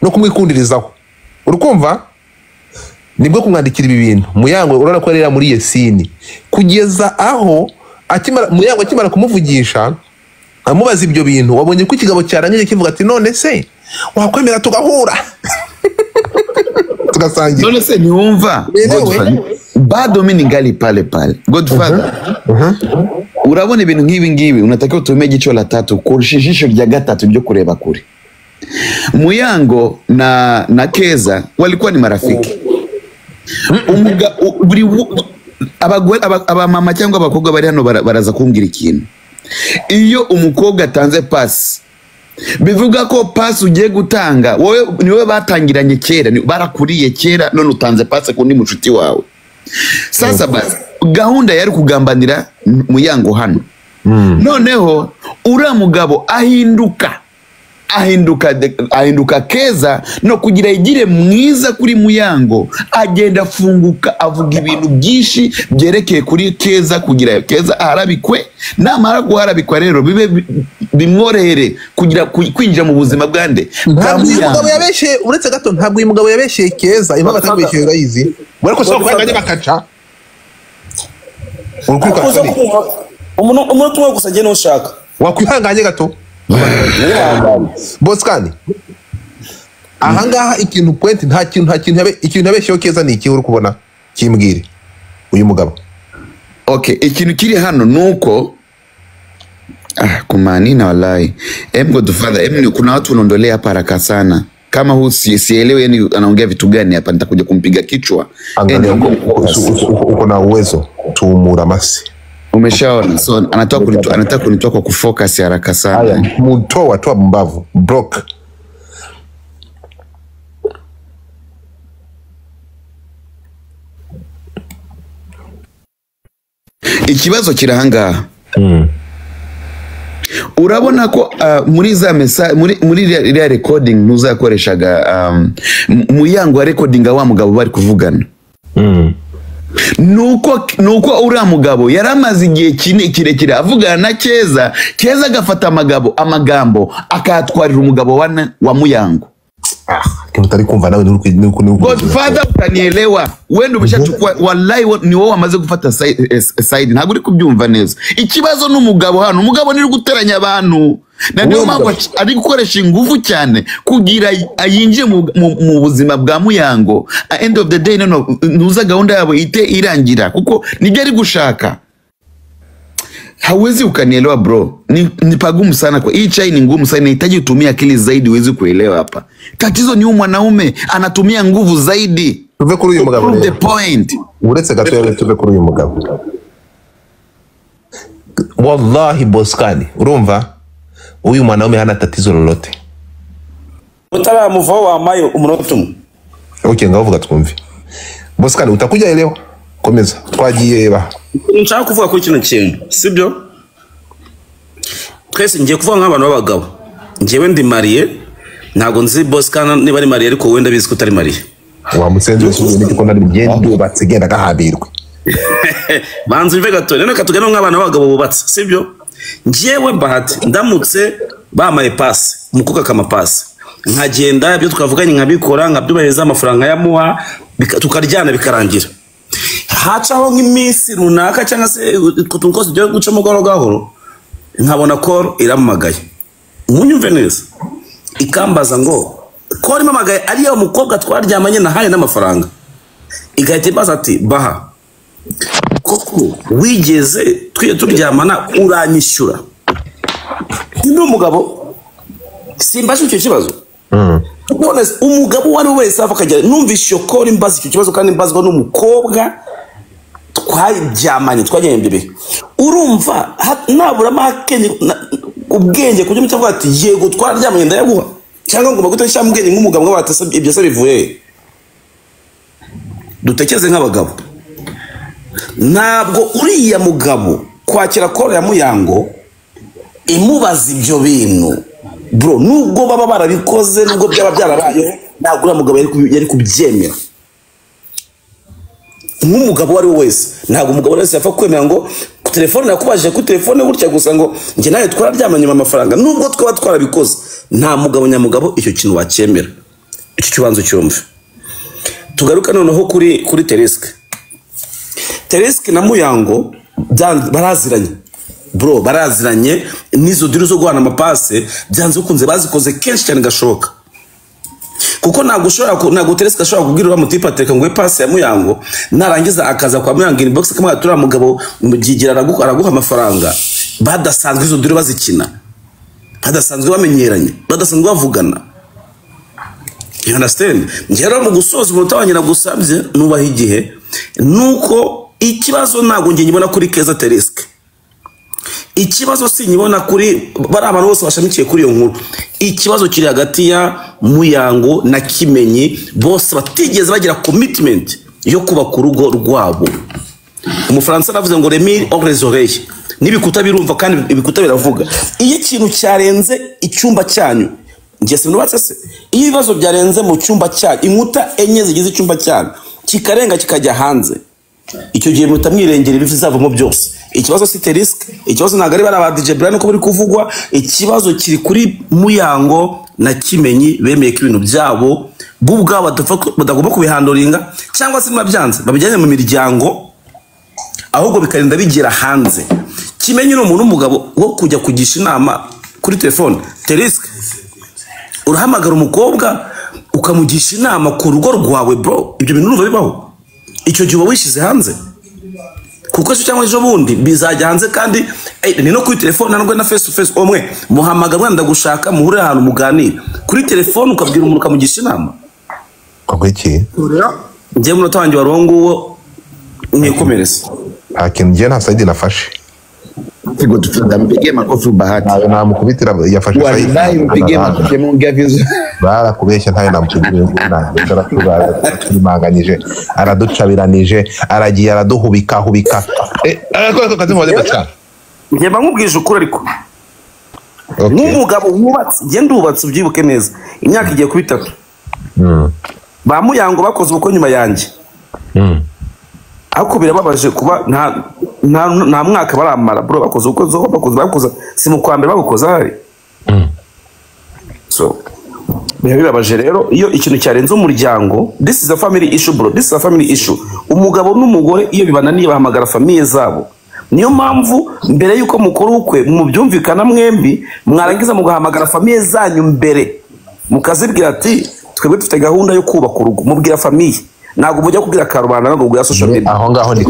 no kumwikundirizaho urukumva nibwo kumwandikira ibi bintu Muyango urona ko yarira muri Yesini kugeza aho Muyango akimara kumuvugisha amubaza ibyo bintu wabonye ko ikigabo cyarangije kivuga ati none se wakwemera tugahura tugasangira none se niwumva bado mimi ningali pale Godfather urabona ibintu nk'ibi unatakiwa utume jicho la tatu kurushijisho rya gatatu byo kureba kure. Muyango na Keza walikuwa ni marafiki buri abamama cyangwa abakobwa bari hano baraza kumbwira ikintu. Iyo umukobwa atanze pasi bivuga ko pasi ugiye gutanga wowe niwe batangiranye kera barakuriye kera none utanze pasi kundi mushuti wawe. Sasa basi gahunda yari kugambanira Muyango hano noneho uriya mugabo ahinduka Keza no kugira igire mwiza kuri Muyango agenda afunguka avuga ibintu byinshi byerekeye kuri Keza kugira Keza arabikwe namara guharabikwa rero bibe bimworohere kugira kwinjira mu buzima bwande. Ntabwo uyu mugabo yabeshe uretse gato ntabwo uyu mugabo yabeshe Keza impamvu atabeshe urayizi bariko so kwanganye bakaca umuntu tumwe gusa gene ushaka wakwihanganye gato Boskani ahangaha ikintu point nta kintu yabesheho Keza ni iki uri kubona kimbwire uyu mugabo. Okay, ikintu kiri hano nuko kumanina wallahi Godfather kuna watu wanaondolea hapa haraka sana kama huu sielewi yani anaongea vitu gani hapa nitakuja kumpiga kichwa. Uko na uwezo tuumura masi umeshaona so anataka kunitoa kwa kufocus haraka sana mtoa tu mbavu broke. Ikibazo kirahanga urabona ko muri za muri iriya recording nuzakoreshaga Muyango recordinga wa mugabo bari kuvugana nuko uriya mugabo yaramaze igihe kirekire avugana na Keza agafata amagambo akatwarira umugabo wa Muyango. Utari kumva nawe Godfather utanielewa wenda umeshachukua wallahi ni wowe wamaze gufata side ntabwo uri kubyumva neza. Ikibazo n'umugabo hano umugabo ni guteranya abantu na niyo mpamvu ari gukoresha ingufu cyane kugira ayinje mu buzima bwa Muyango. At end of the day nuza gahunda yabo ite irangira kuko nibyo ari gushaka. Hawezi ukanielewa bro, ni pagumu sana kwa hii chai ni ngumu sana, inahitaji utumie akili zaidi uweze kuelewa hapa. Tatizo ni mwanaume anatumia nguvu zaidi. Tuve kuri uyu mugabo. The point. Uretse gato yale tuve kuri uyu mugabo. Wallahi Boskani, urumva? Uyu mwanaume hana tatizo lolote. Utaramuvaho wamaye umunota umwe. Okay, ngavuga twumve. Boskani utakuja elewa. Komeza twagiye ba. Nshaka kuvuga kuri kino kintu sibyo twese ngiye kuvuga nk'abantu b'abagabo ngiyewe ndi mariye ntago nzi Boskani niba ari mariye ariko wenda bizi ko utari mariye wa musenze subiye niko nari ngendo batsegenda gahabirwe banze mve gato none katugana nk'abantu b'abagabo bubatse sibyo ngiyewe Bahati ndamutse bamaye pass umukuka kama pass nkagenda ibyo tukavuganye nkabikora nkabyubaheza amafaranga yamuha tukaryana bikarangira hacaho nk'iminsi runaka cyangwa se kutunkoze byo guca mu gahoro nkabona call iramagaye munyumve neza ikambaza ngo call imamagaye ari yo mukobwa twaryamanye na haye n'amafaranga igahita ibaza ati Baha koko wigeze turyamana uranyishyura ndi umugabo simbaje icyo kibazo none umugabo wari wese afakajya numvishe ko imbazi icyo kibazo kandi imbazwa n'umukobwa twaryamanye twagenda imbere urumva nabura make ubwenge kujya mutavuga ati yego twararyamanye ndayaguha cyangwa ngo bagute cyamubwenge nk'umugabo ngo batasabye ibyo se bivuye dutekeze nk'abagabo ntabwo uriya mugabo kwakira koro ya Muyango imubaza ibyo bintu bro nubwo baba barabikoze nubwo byaba byarabaye ntabwo uriya mugabo yari kubyemera nk'umugabo wari wese ntabwo umugabo wese yapfa kwemera ngo ku telefone nakubajije ku telefone gutya gusa ngo njye nawe twararyamanye mu mafaranga nubwo twaba twarabikoze nta mugabo nyamugabo icyo kintu wacyemera icyo kibanzo cyumve tugaruka noneho kuri Tereske na Muyango baraziranye bro baraziranye nizo diri zo guhana amapase byanze ukunze bazikoze kenshi cyane gashoboka kuko ntabwo Tereske ashobora kubwira uriya mutipe ateka ngo pase ya Muyango narangiza akaza kwa Muyango inbox kamwe atura mugabo mugigira araguha amafaranga badasanzwe izo diri bazikina badasanzwe bamenyeranye badasanzwe bavugana you understand ngera mu gusoza umuntu abanyina gusabye nubaha igihe nuko ikibazo ntabwo nge nyibona kuri Keza Tereske ikibazo si nyibona kuri bari abantu bose bashamikiye kuri iyo nkuru ikibazo kiri hagati ya Muyango na Kimenyi bose batigeze bagira commitment yo kubaka urugo rwabo umufaransa navuze ngo remire aux les oreilles nibikuta birumva kandi ibikuta biravuga iyo ikintu cyarenze icyumba cyanyu ngiye sinubatse se iyo ibibazo byarenze mu cyumba cyanyu inkuta enye zigize icyumba cyanyu kikarenga kikajya hanze icyo gihe mutamwirengera ibizavamo byose ikibazo si Tereske ikibazo ntabwo ari bara DJ Brian uko buri kuvugwa ikibazo kiri kuri Muyango na Kimenyi bemeye ko ibintu byabo bubwa badagomba kubihandoringa cyangwa se mabyanze babijyanye mu miryango ahubwo bikarinda bigira hanze Kimenyi no umuntu umugabo wo kujya kugisha inama kuri telefone Tereske urahamagara umukobwa ukamugisha inama ku rugo rwawe bro ibyo bintu numva bibaho icyo gihe wishize hanze kuko cyo cyangwa ejo bundi bizajya hanze kandi ni no kuri telefone nangwe na face to face omwe muhamagara mwanda gushaka muhure ahantu muganira kuri telefone ukabwira umuntu ukamugisha inama kwiki ngiye mu notanje warongo nikomereza akintu ngiye nta side nafashe Tigo tufunda mpige makofi Bahati nawe namukubitira yafashe wallahi mpige makofi mungavizo barakubeshya ntayo namukubitira turimanganyije araducabiranije aragiye araduhubika ariko kazi mu wale cyane ngiye nkubwije ukuri ariko nk'umugabo wubatse ngiye ndubatse ubyibuke neza imyaka igiye kuba 3 ba Muyango bakoze uko nyuma yanjye ariko birababaje kuba nta mwaka baramara bro bakoze si mu kwambere babukoze hari so birababaje rero iyo ikintu cyarenze umuryango this is a family issue bro this is a family issue umugabo n'umugore iyo bibananiye bahamagara famille zabo niyo mpamvu mbere yuko mukora ukwe mu byumvikana mwembi mwarangiza mugahamagara famille zanyu mbere mukazibwira ati twebwe dufite gahunda yo kubaka urugo mubwira famille ntabwo mujya kubwira karubanda ntabwo bwa social media aho ngaho ni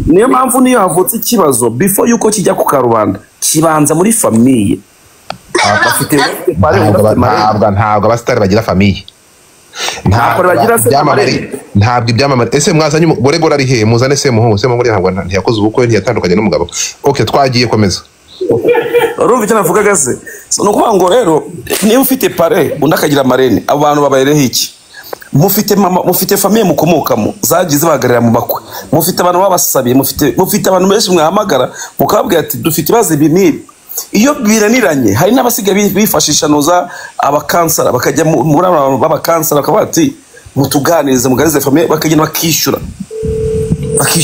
niyo mpamvu niyo havutse ikibazo before yuko kijya ku karubanda kibanza muri famille bafite ntabwo abasitari bagira famille ntabwo ibyamamare ese mwazanye boregora ari he muzane se muhungu se muri ntabwo ntiyakoze ubukwe ntiyatandukanye n'umugabo okay twagiye komeza urumva icyo navugaga se no kuvuga ngo rero niba ufite pare undi akagira marene abo bantu babayereho iki mufite mama mufite famille mukomokamo zagize bagarira mu makwe mufite abantu babasabiye mufite abantu benshi mwahamagara mukababwira ati dufite ibaze bimiri iyo biraniranye hari n'abasiga bifashisha noza abakansara bakajya muri abantu b'abakansara bakaba ati mutuganirize muganize famille bakagenda bakishyura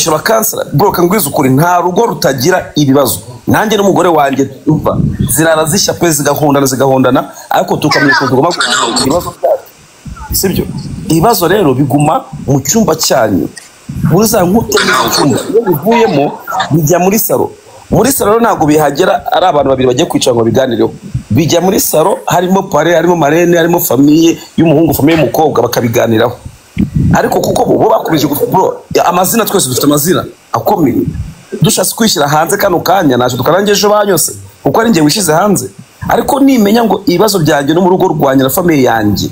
abakansara bro kangwiza ukuri nta rugo rutagira ibibazo nanjye n'umugore wanjye umva zirara zishya pe zigahondana ariko tukamenya ko tugomba ibibazo sibyo ibibazo rero biguma mu cyumba cyanyu muri za nkute cyumba iyo bivuyemo bijya muri salo ntabwo bihagera ari abantu babiri bagiye kwicara ngo biganireho bijya muri salo harimo pare harimo marene harimo famille y'umuhungu famille y'umukobwa bakabiganiraho ariko kuko bo bakomeje bro amazina twese dufite amazina akomeye dushatse kwishyira hanze kano kanya naje tukarangeje banyose kuko ari njye wishize hanze. Ariko nimenya ngo ibibazo byanjye no mu rugo rwanjye na famille yanjye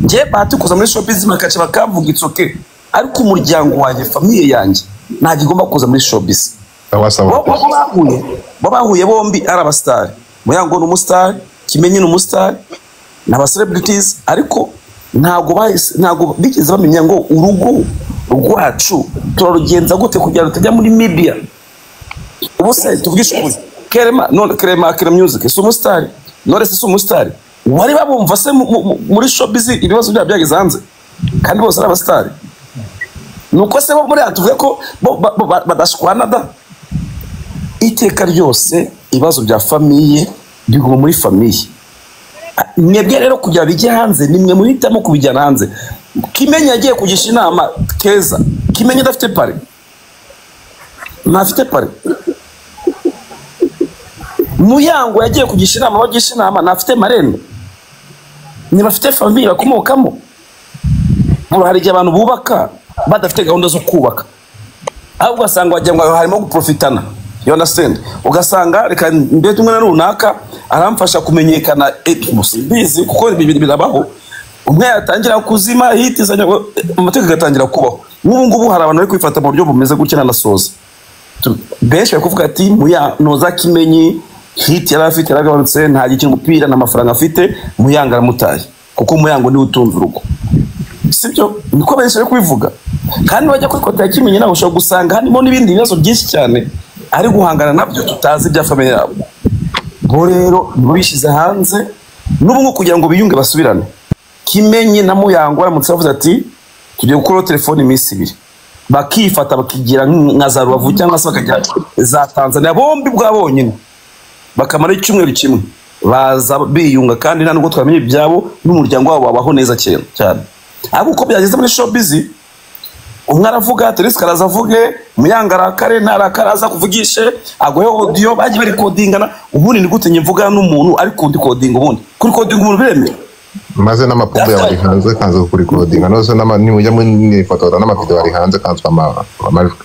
njye bahati kuza muri showbiz makaca bakavuga it's okay, ariko umuryango wanjye famille yanjye ntago igomba kuza muri showbiz. Bahuye bombi ari abastar, Muyango ni umustar, Kimenyi ni umustar n'aba celebrities, ariko ntago bigeze bamenya ngo urugo rwacu turarugenza gute kugira ngo tujya muri media. Ubuse tuvugisha ukuri, Kerema Music si umustar, Knowless si umustar, wari babumva se muri showbiz ibibazo byabo byageze hanze kandi bose ari abastar. Nuko se bo muri atuvuye ko badashwana da. Iteka ryose ibibazo bya famille biguma muri famille. Mwebwe rero kugira bijye hanze nimwe muhitamo kubijyana hanze. Kimenyi yagiye kugisha inama Keza, Kimenyi adafite pare, ntafite pare. Muyango yagiye kugisha inama, bagisha inama ntafite marene, ntibafite famille bakomokamo. Hari igihe abantu bubaka badafite gahunda zo kubaka, ahubwo ugasanga wagira ngo harimo guprofitana. You understand? Ugasanga reka mbete umwe na runaka aramfasha kumenyekana musibizi kuko birabaho. Umwe yatangira kuzima hitizanya amateka gatangira kubaho. Ngubu hari abantu bari kwifata mu buryo bumeze gutya nasoza. Benshi bakuvuga ati Noza Kimenyi hit yari afite yaragabanutse, nta gikintu umupira n'amafaranga afite, Muyango aramutaye kuko Muyango ni utunze urugo. Sibyo niko benshi bari kubivuga. Kandi bajya kuri kota ya Kimenyi naho ushobora gusanga harimo n'ibindi bibazo byinshi cyane ari guhangana nabyo tutazi bya famille yabo. Bo rero bishize hanze n'ubwo kugira ngo biyunge basubirane. Kimenyi na Muyango baramutse bavuze ati tugiye gukora telefone iminsi 2, bakifata bakigira nka za Rubavu cyangwa se bakajya za Tanzania, bombi bwabonyine bakamara icyumweru kimwe baza biyunga, kandi nta nubwo twamenye ibyabo n'umuryango wabo wabaho neza cyane. Ariko uko byageze muri showbiz, umwe aravuga Teresa karaza avuge, Muyango arakare ntarakaraza kuvugishe, agoye audio bagiye bari codingana. Ubundi ni gute nyemvuga n'umuntu ari kundi coding, ubundi kuri coding umuntu bireme maze n'amapumbu yawe hanze kanze kuri coding nose nimujya muri fotora n'amavideo ari hanze kanzwa amajwi.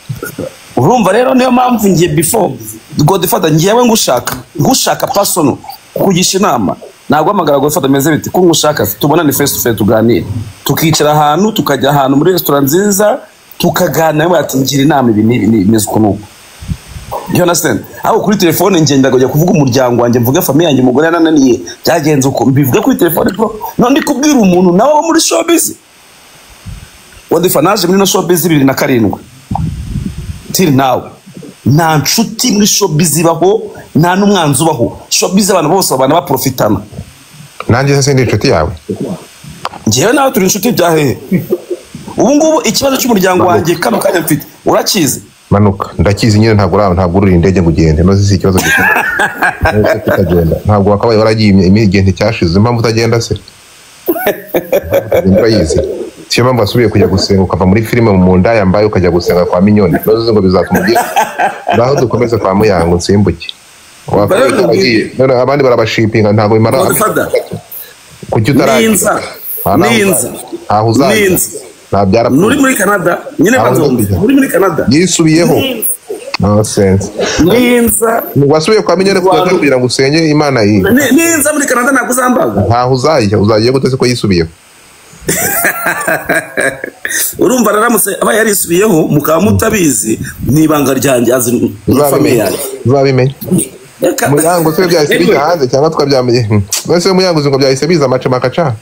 Urumva rero niyo mpamvu ngiye before Godfather ngiyewe ngushaka personal kugisha inama, ntabwo amagara Godfather meze biti ko ngushaka tubona ni face to face tuganire, tukicara ahantu tukajya ahantu muri restaurant nziza tukaganira, bati ngira inama ibi nimeze uko nuko. You understand? Aho kuri telefone ngenda kujya kuvuga umuryango wanjye, mvuga famille yanjye, umugore yananiye byagenze uko mbivuga kuri telefone bro. None kubwira umuntu nawe muri showbiz. Wadifanaje muri no showbiz 2007 till now nta nshuti muri showbiz ibaho, nta n'umwanzi ubaho. Showbiz abantu bose babana baprofitana. Nanjye se ndi inshuti yawe? Ngewe nawe turi inshuti bya hehe? Ubu ngubu ikibazo cy'umuryango wanjye kano kanya mfite urakizi? Manuka ndakizi nyine, ntabwo uri indege ngo ugende, no si ikibazo gikomeye. Utagenda ntabwo wakabaye waragiye imigende cyashize, impamvu utagenda se? Ndayizi siyo mpamvu asubiye kujya gusenga, ukava muri filime mu nda yambaye ukajya gusenga kwa Minyoni. Noze ngo bizatuma ugira naho dukomeze kwa Muyango nsimbuke. None abandi barabashipinga ntabwo bimara kuki utaragiza ninza aho uzaza nabyara muri Canada nyine bazombi muri Canada yisubiyeho no sense ninza wasubiye kwa Minyoni kugira ngo usenge Imana yi ninza muri Canada nakuzambaga ntaho uzagiye gutese ko yisubiyeho. Urumva raramutse aba yarisubiyeho mukaba mutabizi nibanga ryanjye azi famille yanjye uzabimenya. Muyango se byahise bijya hanze cyangwa twabyamenye wese Muyango ngo byahise biza amace makaca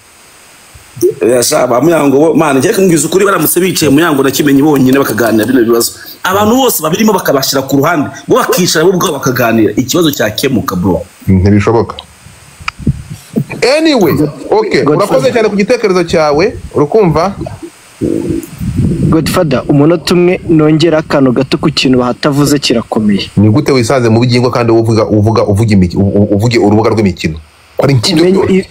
yashaba Muyango man ngiye kungiza ukuri baramutse bicaye Muyango na Kimenyi bonyine bakaganira bino bibazo, abantu bose babirimo bakabashira ku ruhande bo bakicara bo ubwo bakaganira, ikibazo cyakemuka bro. Ntibishoboka. Anyway, okay, urakoze cyane ku gitekerezo cyawe, urukumva Godfather umunota umwe nongera akantu gato ku kintu bahatavuze kirakomeye. Ni gute wisanze mu bugingo kandi uvuge urubuga rw'imikino ari nk'ibyo?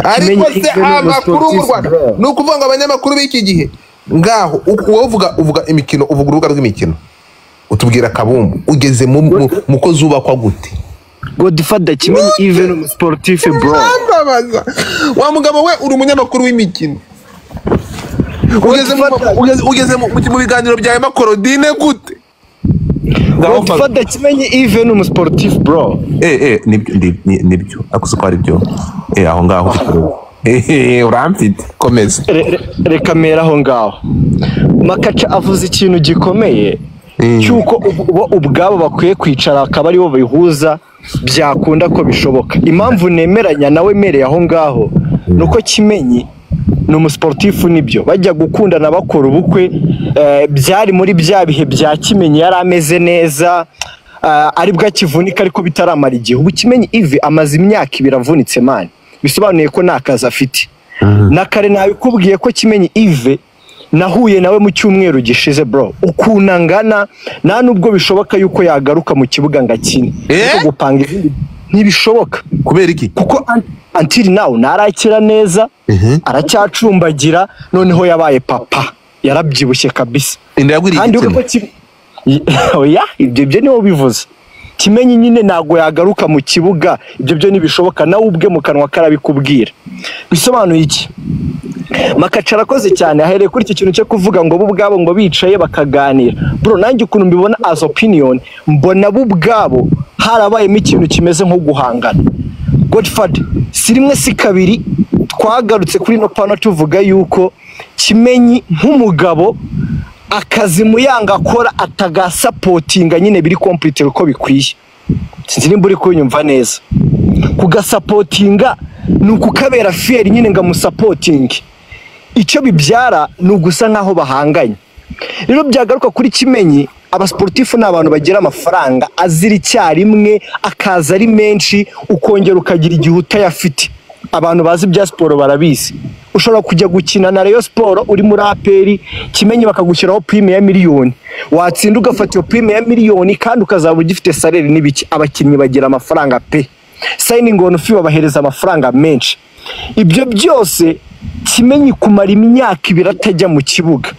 Ariko se amakuru mu Rwanda ni ukuvuga ngo abanyamakuru b'iki gihe ngaho uvuga imikino, uvuga urubuga rw'imikino, utubwira kabumbu ugeze mu ko zubakwa gute? Godfather Kimenyi even mu sportif bro. Wa mugabo we uri umunyamakuru w'imikino, ugeze mu biganiro byawe makorodine gute? Godfather Kimenyi Yves ni umusportif bro. Nibyo akuze ko ari byo aho ngaho uramfite komeza Reka mera aho ngaho. Makaca avuze ikintu gikomeye cyuko ubwabo bakwiye kwicara akaba ari bo bihuza byakunda ko bishoboka. Impamvu nemeranya nawe mereye aho ngaho nuko Kimenyi ni umusportifu nibyo bajya gukundana bakora ubukwe byari muri bya bihe bya Kimenyi yari ameze neza ari bwa kivunika ariko bitaramara igihe. Ubu Kimenyi Yves amaze imyaka 2 avunitse man, bisobanuye ko nakazi afite. Na kare nabikubwiye ko Kimenyi Yves nahuye nawe mu cyumweru gishize bro, ukunangana nta nubwo bishoboka yuko yagaruka mu kibuga ngakine kuko gupanga ibindi ntibishoboka. Kubera iki? Kuko until now narakira neza aracyacumbagira, noneho yabaye papa yarabyibushye kabisa. Kandi uko oya ibyo niho bivuze. Kimenyi nyine nago yagaruka mu kibuga, ibyo ntibishoboka, nawe ubwe mu kanwa karabikubwira. Bisobanuye iki? Makaca arakoze cyane ahereye kuri iki kintu cyo kuvuga ngo bo ubwabo ngo bicaye bakaganira. Bro nanjye ukuntu mbibona as opinion, mbona bo ubwabo harabayemo ikintu kimeze nko guhangana. Godfather si rimwe si kabiri twagarutse kuri no pano tuvuga yuko Kimenyi nk'umugabo akazi muyanga akora atagasapotinga nyine biri complete uko bikwiye. Sinzi nimba uri kunyumva neza. Kugasapotinga nukukabera fair nyine nga musapoting. Icyo bibyara nugusa nkaho bahanganye. Rero byagaruka kuri Kimenyi, abasportifu n'abantu bagira amafaranga azira icyarimwe akaza ari menshi ukongera ukagira igihe utayafite. Abantu bazi bya sport barabizi. Ushobora kujya gukina na Rayon Sport uri muri APR, Kimenyi bakagushyiraho prime ya miliyoni, watsinda ugafata iyo prime ya miliyoni kandi ukazaba ugifite salary n'ibiki. Abakinnyi bagira amafaranga pe, signing on fee babahereza amafaranga menshi. Ibyo byose Kimenyi kumara imyaka 2 atajya mu kibuga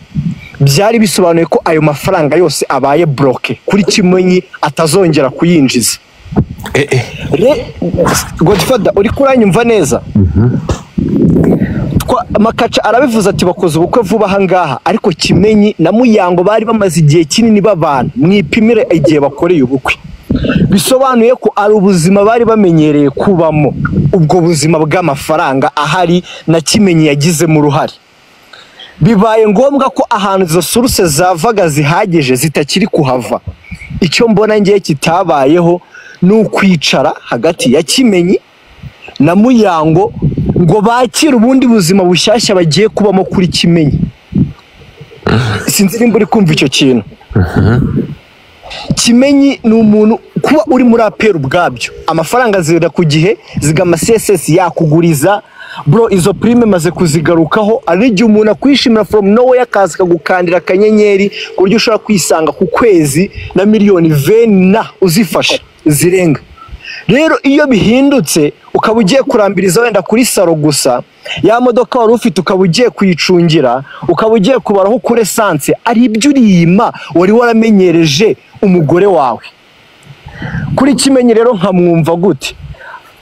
byari bisobanuye ko ayo mafaranga yose abaye bloke kuri Kimenyi atazongera kuyinjiza. Godfather uri kuranyumva neza? Makaca arabivuze ati bakoze ubukwe vuba hangaha, ariko Kimenyi na Muyango bari bamaze igihe kinini babana, mwipimire igihe bakoreye ubukwe. Bisobanuye ko ari ubuzima bari bamenyereye kubamo, ubwo buzima bw'amafaranga ahari na Kimenyi yagize mu ruhari. Bibaye ngombwa ko ahantu izo source zavaga zihagije zitakiri kuhava. Icyo mbona ngiye kitabayeho n'ukwicara hagati ya Kimenyi na Muyango ngo bakire ubundi buzima bushyashya bagiye kubamo kuri Kimenyi. Sinzi nimba uri kumva icyo kintu. Kimenyi ni umuntu kuba uri muri APR ubwabyo, amafaranga zira ku gihe, zigama CSS yakuguriza bro, izo prime maze kuzigarukaho. Arije umuntu akwishimira from nowhere akaza kagukandira akanyenyeri ku buryo ushobora kwisanga ku kwezi na miliyoni 20 uzifasha zirenga. Rero iyo bihindutse ukaba ugiye kurambiriza wenda kuri saro gusa, ya modoka wari ufite ukaba ugiye kuyicungira, ukaba ugiye kubaraho kure essence, ari ibyo uriyima wari waramenyereje umugore wawe. Kuri Kimenyi rero nkamwumva gute?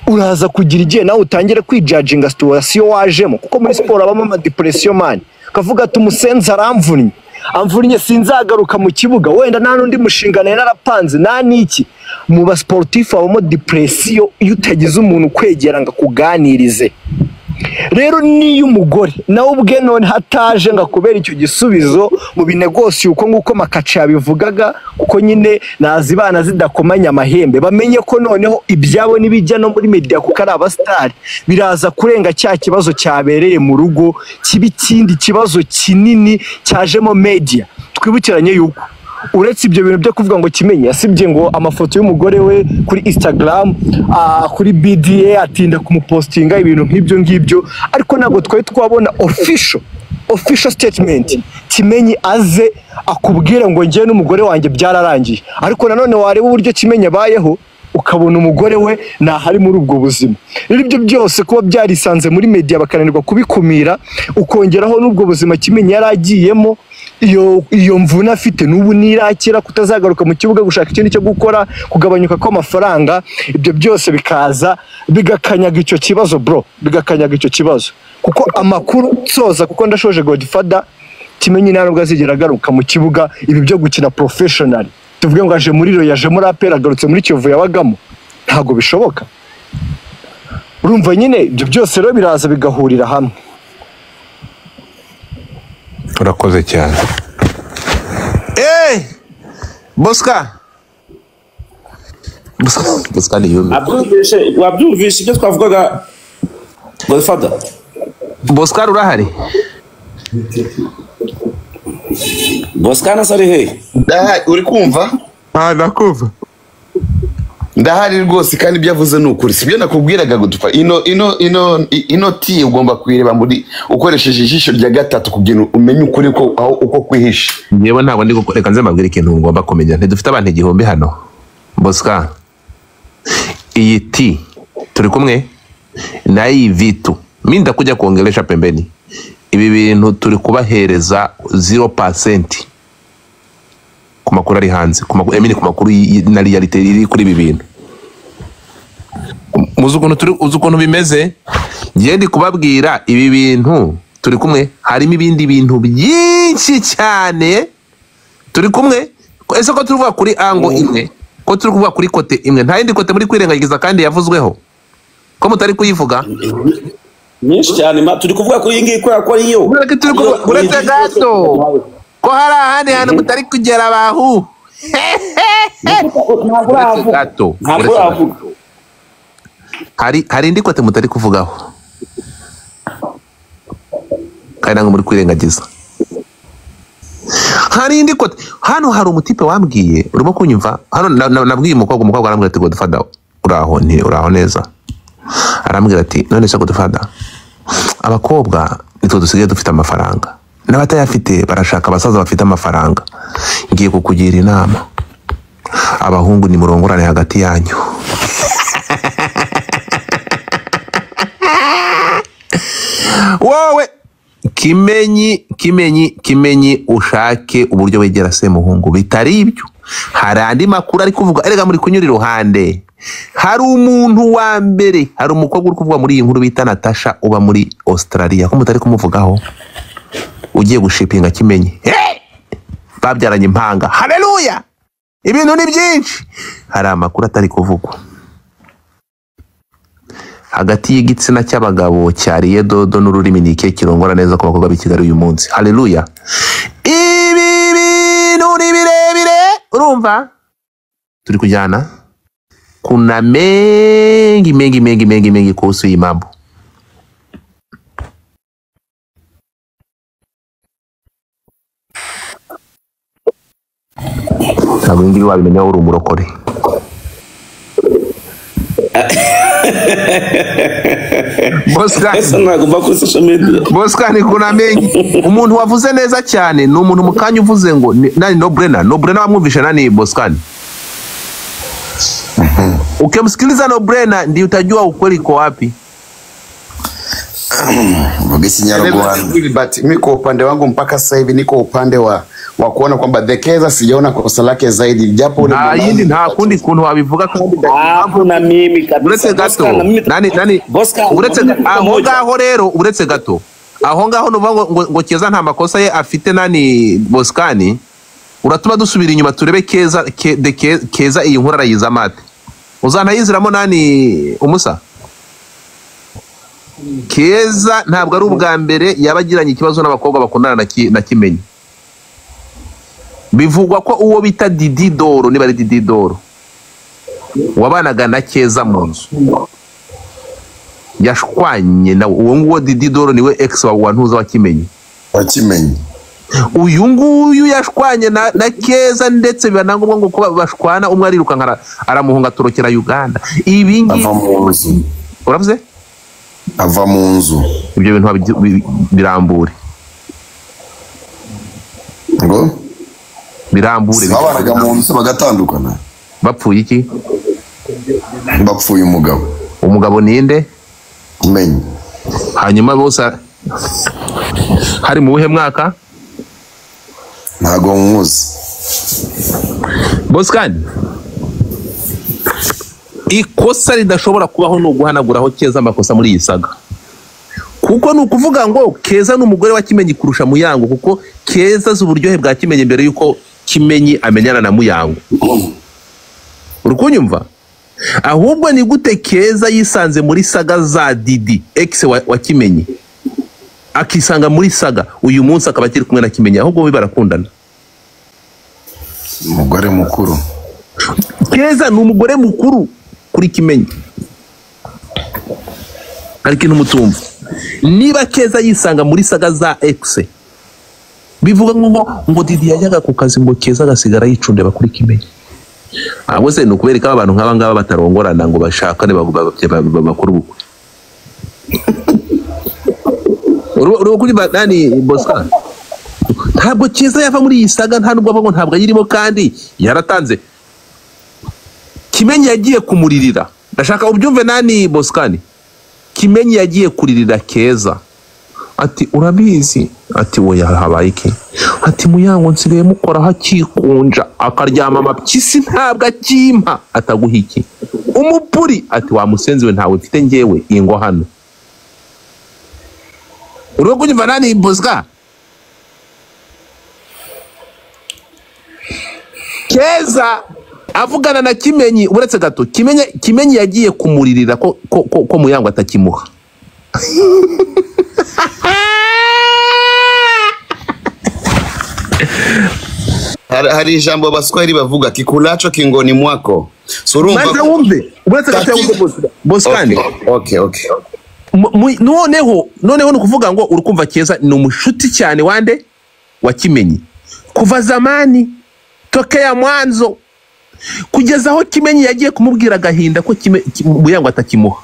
Uraza kugira igihe nawe utangire kwijudginga situation wajemo, kuko muri sport abamo ama depression man. Kavuga ati umusenza amvunnye sinzagaruka mu kibuga, wenda nta nundi mushinga narapanze nta niki. Mu ba sportif abamo depression iyo utagize umuntu kwegera nga kuganirize. Rero niyo umugore nawe ubwe none hataje nga kubera icyo gisubizo mu binegosyo uko nguko Makaca yabivugaga, kuko nyine nazibana zidakomanya amahembe, bamenye ko noneho ibyabo nibijya no muri media kuko ari abastar biraza kurenga cya kibazo cyabereye mu rugo, kibi kindi kibazo kinini cyajemo media. Twibukiranye yuko uretse ibyo bintu byo kuvuga ngo Kimenyi yasibye ngo amafoto y'umugore we kuri Instagram, kuri BDA atinda kumupostinga ibintu nk'ibyo ngibyo, ariko ntabwo twari twabona official statement Kimenyi aze akubwira ngo ngiye n'umugore wanjye byararangiye. Ariko nanone wareba uburyo Kimenyi abayeho ukabona umugore we ntahari muri ubwo buzima. Rero ibyo byose kuba byarisanze muri media bakananirwa kubikumira, ukongeraho n'ubwo buzima Kimenyi yaragiyemo, iyo mvuna afite n'ubu nirakira kutazagaruka mu kibuga gushaka ikindi cyo gukora, kugabanyuka kw'amafaranga, ibyo byose bikaza bigakanyaga icyo kibazo bro, bigakanyaga icyo kibazo. Kuko amakuru soza, kuko ndashoje Godfather, Kimenyi ntabwo azigera agaruka mu kibuga ibi byo gukina professional. tuvuge ngo aje muri Rayon yaje muri APR agarutse muri Kiyovu yabagamo ntago bishoboka. Urumva nyine ibyo byose rero biraza bigahurira hamwe. urakoze cyane. Bosca ni yumi. Wabyumvishe ibyo twavugaga Godfather? Bosca urahari? Bosca nasari he? Ndahari, uri kumva? Ndakumva. Ndahari rwose kandi byavuze n'ukuri. Sibyo nakubwiraga gutufa. Ino ti ugomba kwireba muri ukoresheje ijisho rya gatatu kugira umenye ukuri ko aho uko kwihisha. Yewe ntabwo ndi gukoreka nze mabwira ikintu ngomba kumenya. Ntidufite abantu igihombe hano. Bosca iyi ti turi kumwe na iyi vitu. Mimi ndakuja kuongelesha pembeni. Ibi bintu turi kubahereza 0% ku makuru ari hanze, ku makuru na reality iri kuri ibi bintu. Uzi ukuntu bimeze? Ngiye ndi kubabwira ibi bintu turi kumwe, harimo ibindi bintu byinshi cyane turi kumwe. Ese ko turuvuga kuri ango imwe, ko turi kuvuga kuri kote imwe, nta yindi kote muri kwirengagiza kandi yavuzweho ko mutari kuyivuga nyinshi cyane. Turi kuvuga kuri iyi ngiyi ko ariyo uretse gato ko hari ahandi hantu mutari kugera bahu. Hari indi kote mutari kuvugaho kandi ntabwo muri kwirengagiza. Hari indi kote hano. Hari umutipe wambwiye, urimo kunyumva hano, nabwiye umukobwa arambwira ati Godfather uraho neza. Arambwira ati none se Godfather, abakobwa nitwe dusigaye dufite amafaranga, n'abatayafite barashaka abasaza bafite amafaranga. Ngiye kukugira inama, abahungu ni murongorane hagati yanyu. Wowe kimenyi ushake uburyo wegera se muhungu. Bitari ibyo hari andi makuru ari kuvuga, erega muri kunyura iruhande. Hari umuntu wa mbere, hari umukobwa uri kuvuga muri iyi nkuru bita Natasha uba muri Australia, ko mutari kumuvugaho, ugiye gushipinga Kimenyi. Babyaranye impanga. Haleluya! Ibintu ni byinshi. Hari amakuru atari kuvugwa hagati y'igitsina cy'abagabo cyariye dodo n'ururimi ni ikihe kirongora neza ku bakobwa b'i Kigali uyu munsi. Haleluya! Ibi bintu ni birebire, urumva turi kujyana. Kuna mengi kuhusu hii mambo. Ntabwo ngibi wabimenya uri umurokore. Bosca ni kuna mengi. Umuntu wavuze neza cyane ni umuntu mukanya uvuze ngo nani Nobrena wamwumvisha nani Bosca? Ukimsikiliza Nobrena ndio utajua ukweli uko wapi. But mimi kwa upande wangu mpaka sasa hivi niko upande wa kuona kwamba Dekeza sijaona kosa lake zaidi, japo ule yindi nta kundi kuntu wabivuga kandi hapo na mimi kabisa. Uretse gato nani uretse aho ngaho rero, uretse gato aho ngaho nuvuga ngo Keza nta makosa ye afite nani Boscani, uratuma dusubira inyuma turebe Keza iyi nkuru arayiza mate. Uzanayiziramo nani umusa? Keza ntabwo ari ubwa mbere yabagiranye ikibazo n'abakobwa bakundana na Kimenyi. Bivugwa ko uwo bita Didi Doro, niba ari Didi Doro, wabanaga na Keza mu nzu, yashwanye na uwo nguwo. Didi Doro niwe ex wa ntuza wa Kimenyi. Uyu nguyu yashwanye na Keza, ndetse bibanangombwa ngo kuba bashwana, umwe ariruka aramuhunga turokera Uganda. Ibi ngibi uravuze ava mu nzu. Ibyo bintu birambure ngo birambure babaraga mu nzu bagatandukana. Bapfuye iki? Bapfuye umugabo ninde? Kimenyi. Hanyuma bose hari mu buhe mwaka? Ntago muzi. Boscani, ikosa ridashobora kubaho no guhanaguraho Keza amakosa muri iyi saga, kuko nukuvuga ngo Keza n'umugore wa Kimenyi kurusha Muyango, kuko Keza z'uburyohe bwa Kimenyi mbere yuko Kimenyi amenyana na Muyango. Urukunyumva? Ahubwo ni gute Keza yisanze muri saga za Didi ex wa Kimenyi, akisanga muri saga uyu munsi akaba akiri kumwe na Kimenyi, ahubwo we barakundana. Umugore mukuru. Keza ni umugore mukuru kuri Kimenyi. Ariko ikintu mutumva, niba Keza yisanga muri saga za ex, bivuga ngo Didi yajyaga ku kazi ngo Keza agasigara yicundeba kuri Kimenyi. Ahubwo se nukubereka abantu nk'aba ngaba batarongorana ngo bashakane bakuru bukwe. Urukuri nani Bosca? Ntabwo Keza yava muri iyi saga, nta nubwo ngo ntabwo ayirimo, kandi yaratanze. Kimenyi yagiye kumuririra. Ndashaka ubyumve nani Boscani. Kimenyi yagiye kuririra Keza. Ati urabizi? Ati oya habaye iki? Ati Muyango nsigaye mukora hakikunja akaryama amapyisi ntabwo akimpa. Ataguha iki? Umupuri. Ati wa musenzi we ntawe mfite ngewe ingo hano. Urwo kunyumva nani Bosca? Keza avugana na Kimenyi, uretse gato Kimenyi yagiye kumuririra ko Muyango atakimuha. Hari ijambo Baswahili bavuga kikulacho kingoni mwako. Surumva. Maze wumve, uretse gato Boscani. Okay. Noneho ni kuvuga ngo urukumva Keza ni umushuti cyane wande wa Kimenyi kuva zamani, tokea mwanzo, kugeza aho Kimenyi yagiye kumubwira agahinda ko Muyango atakimuha.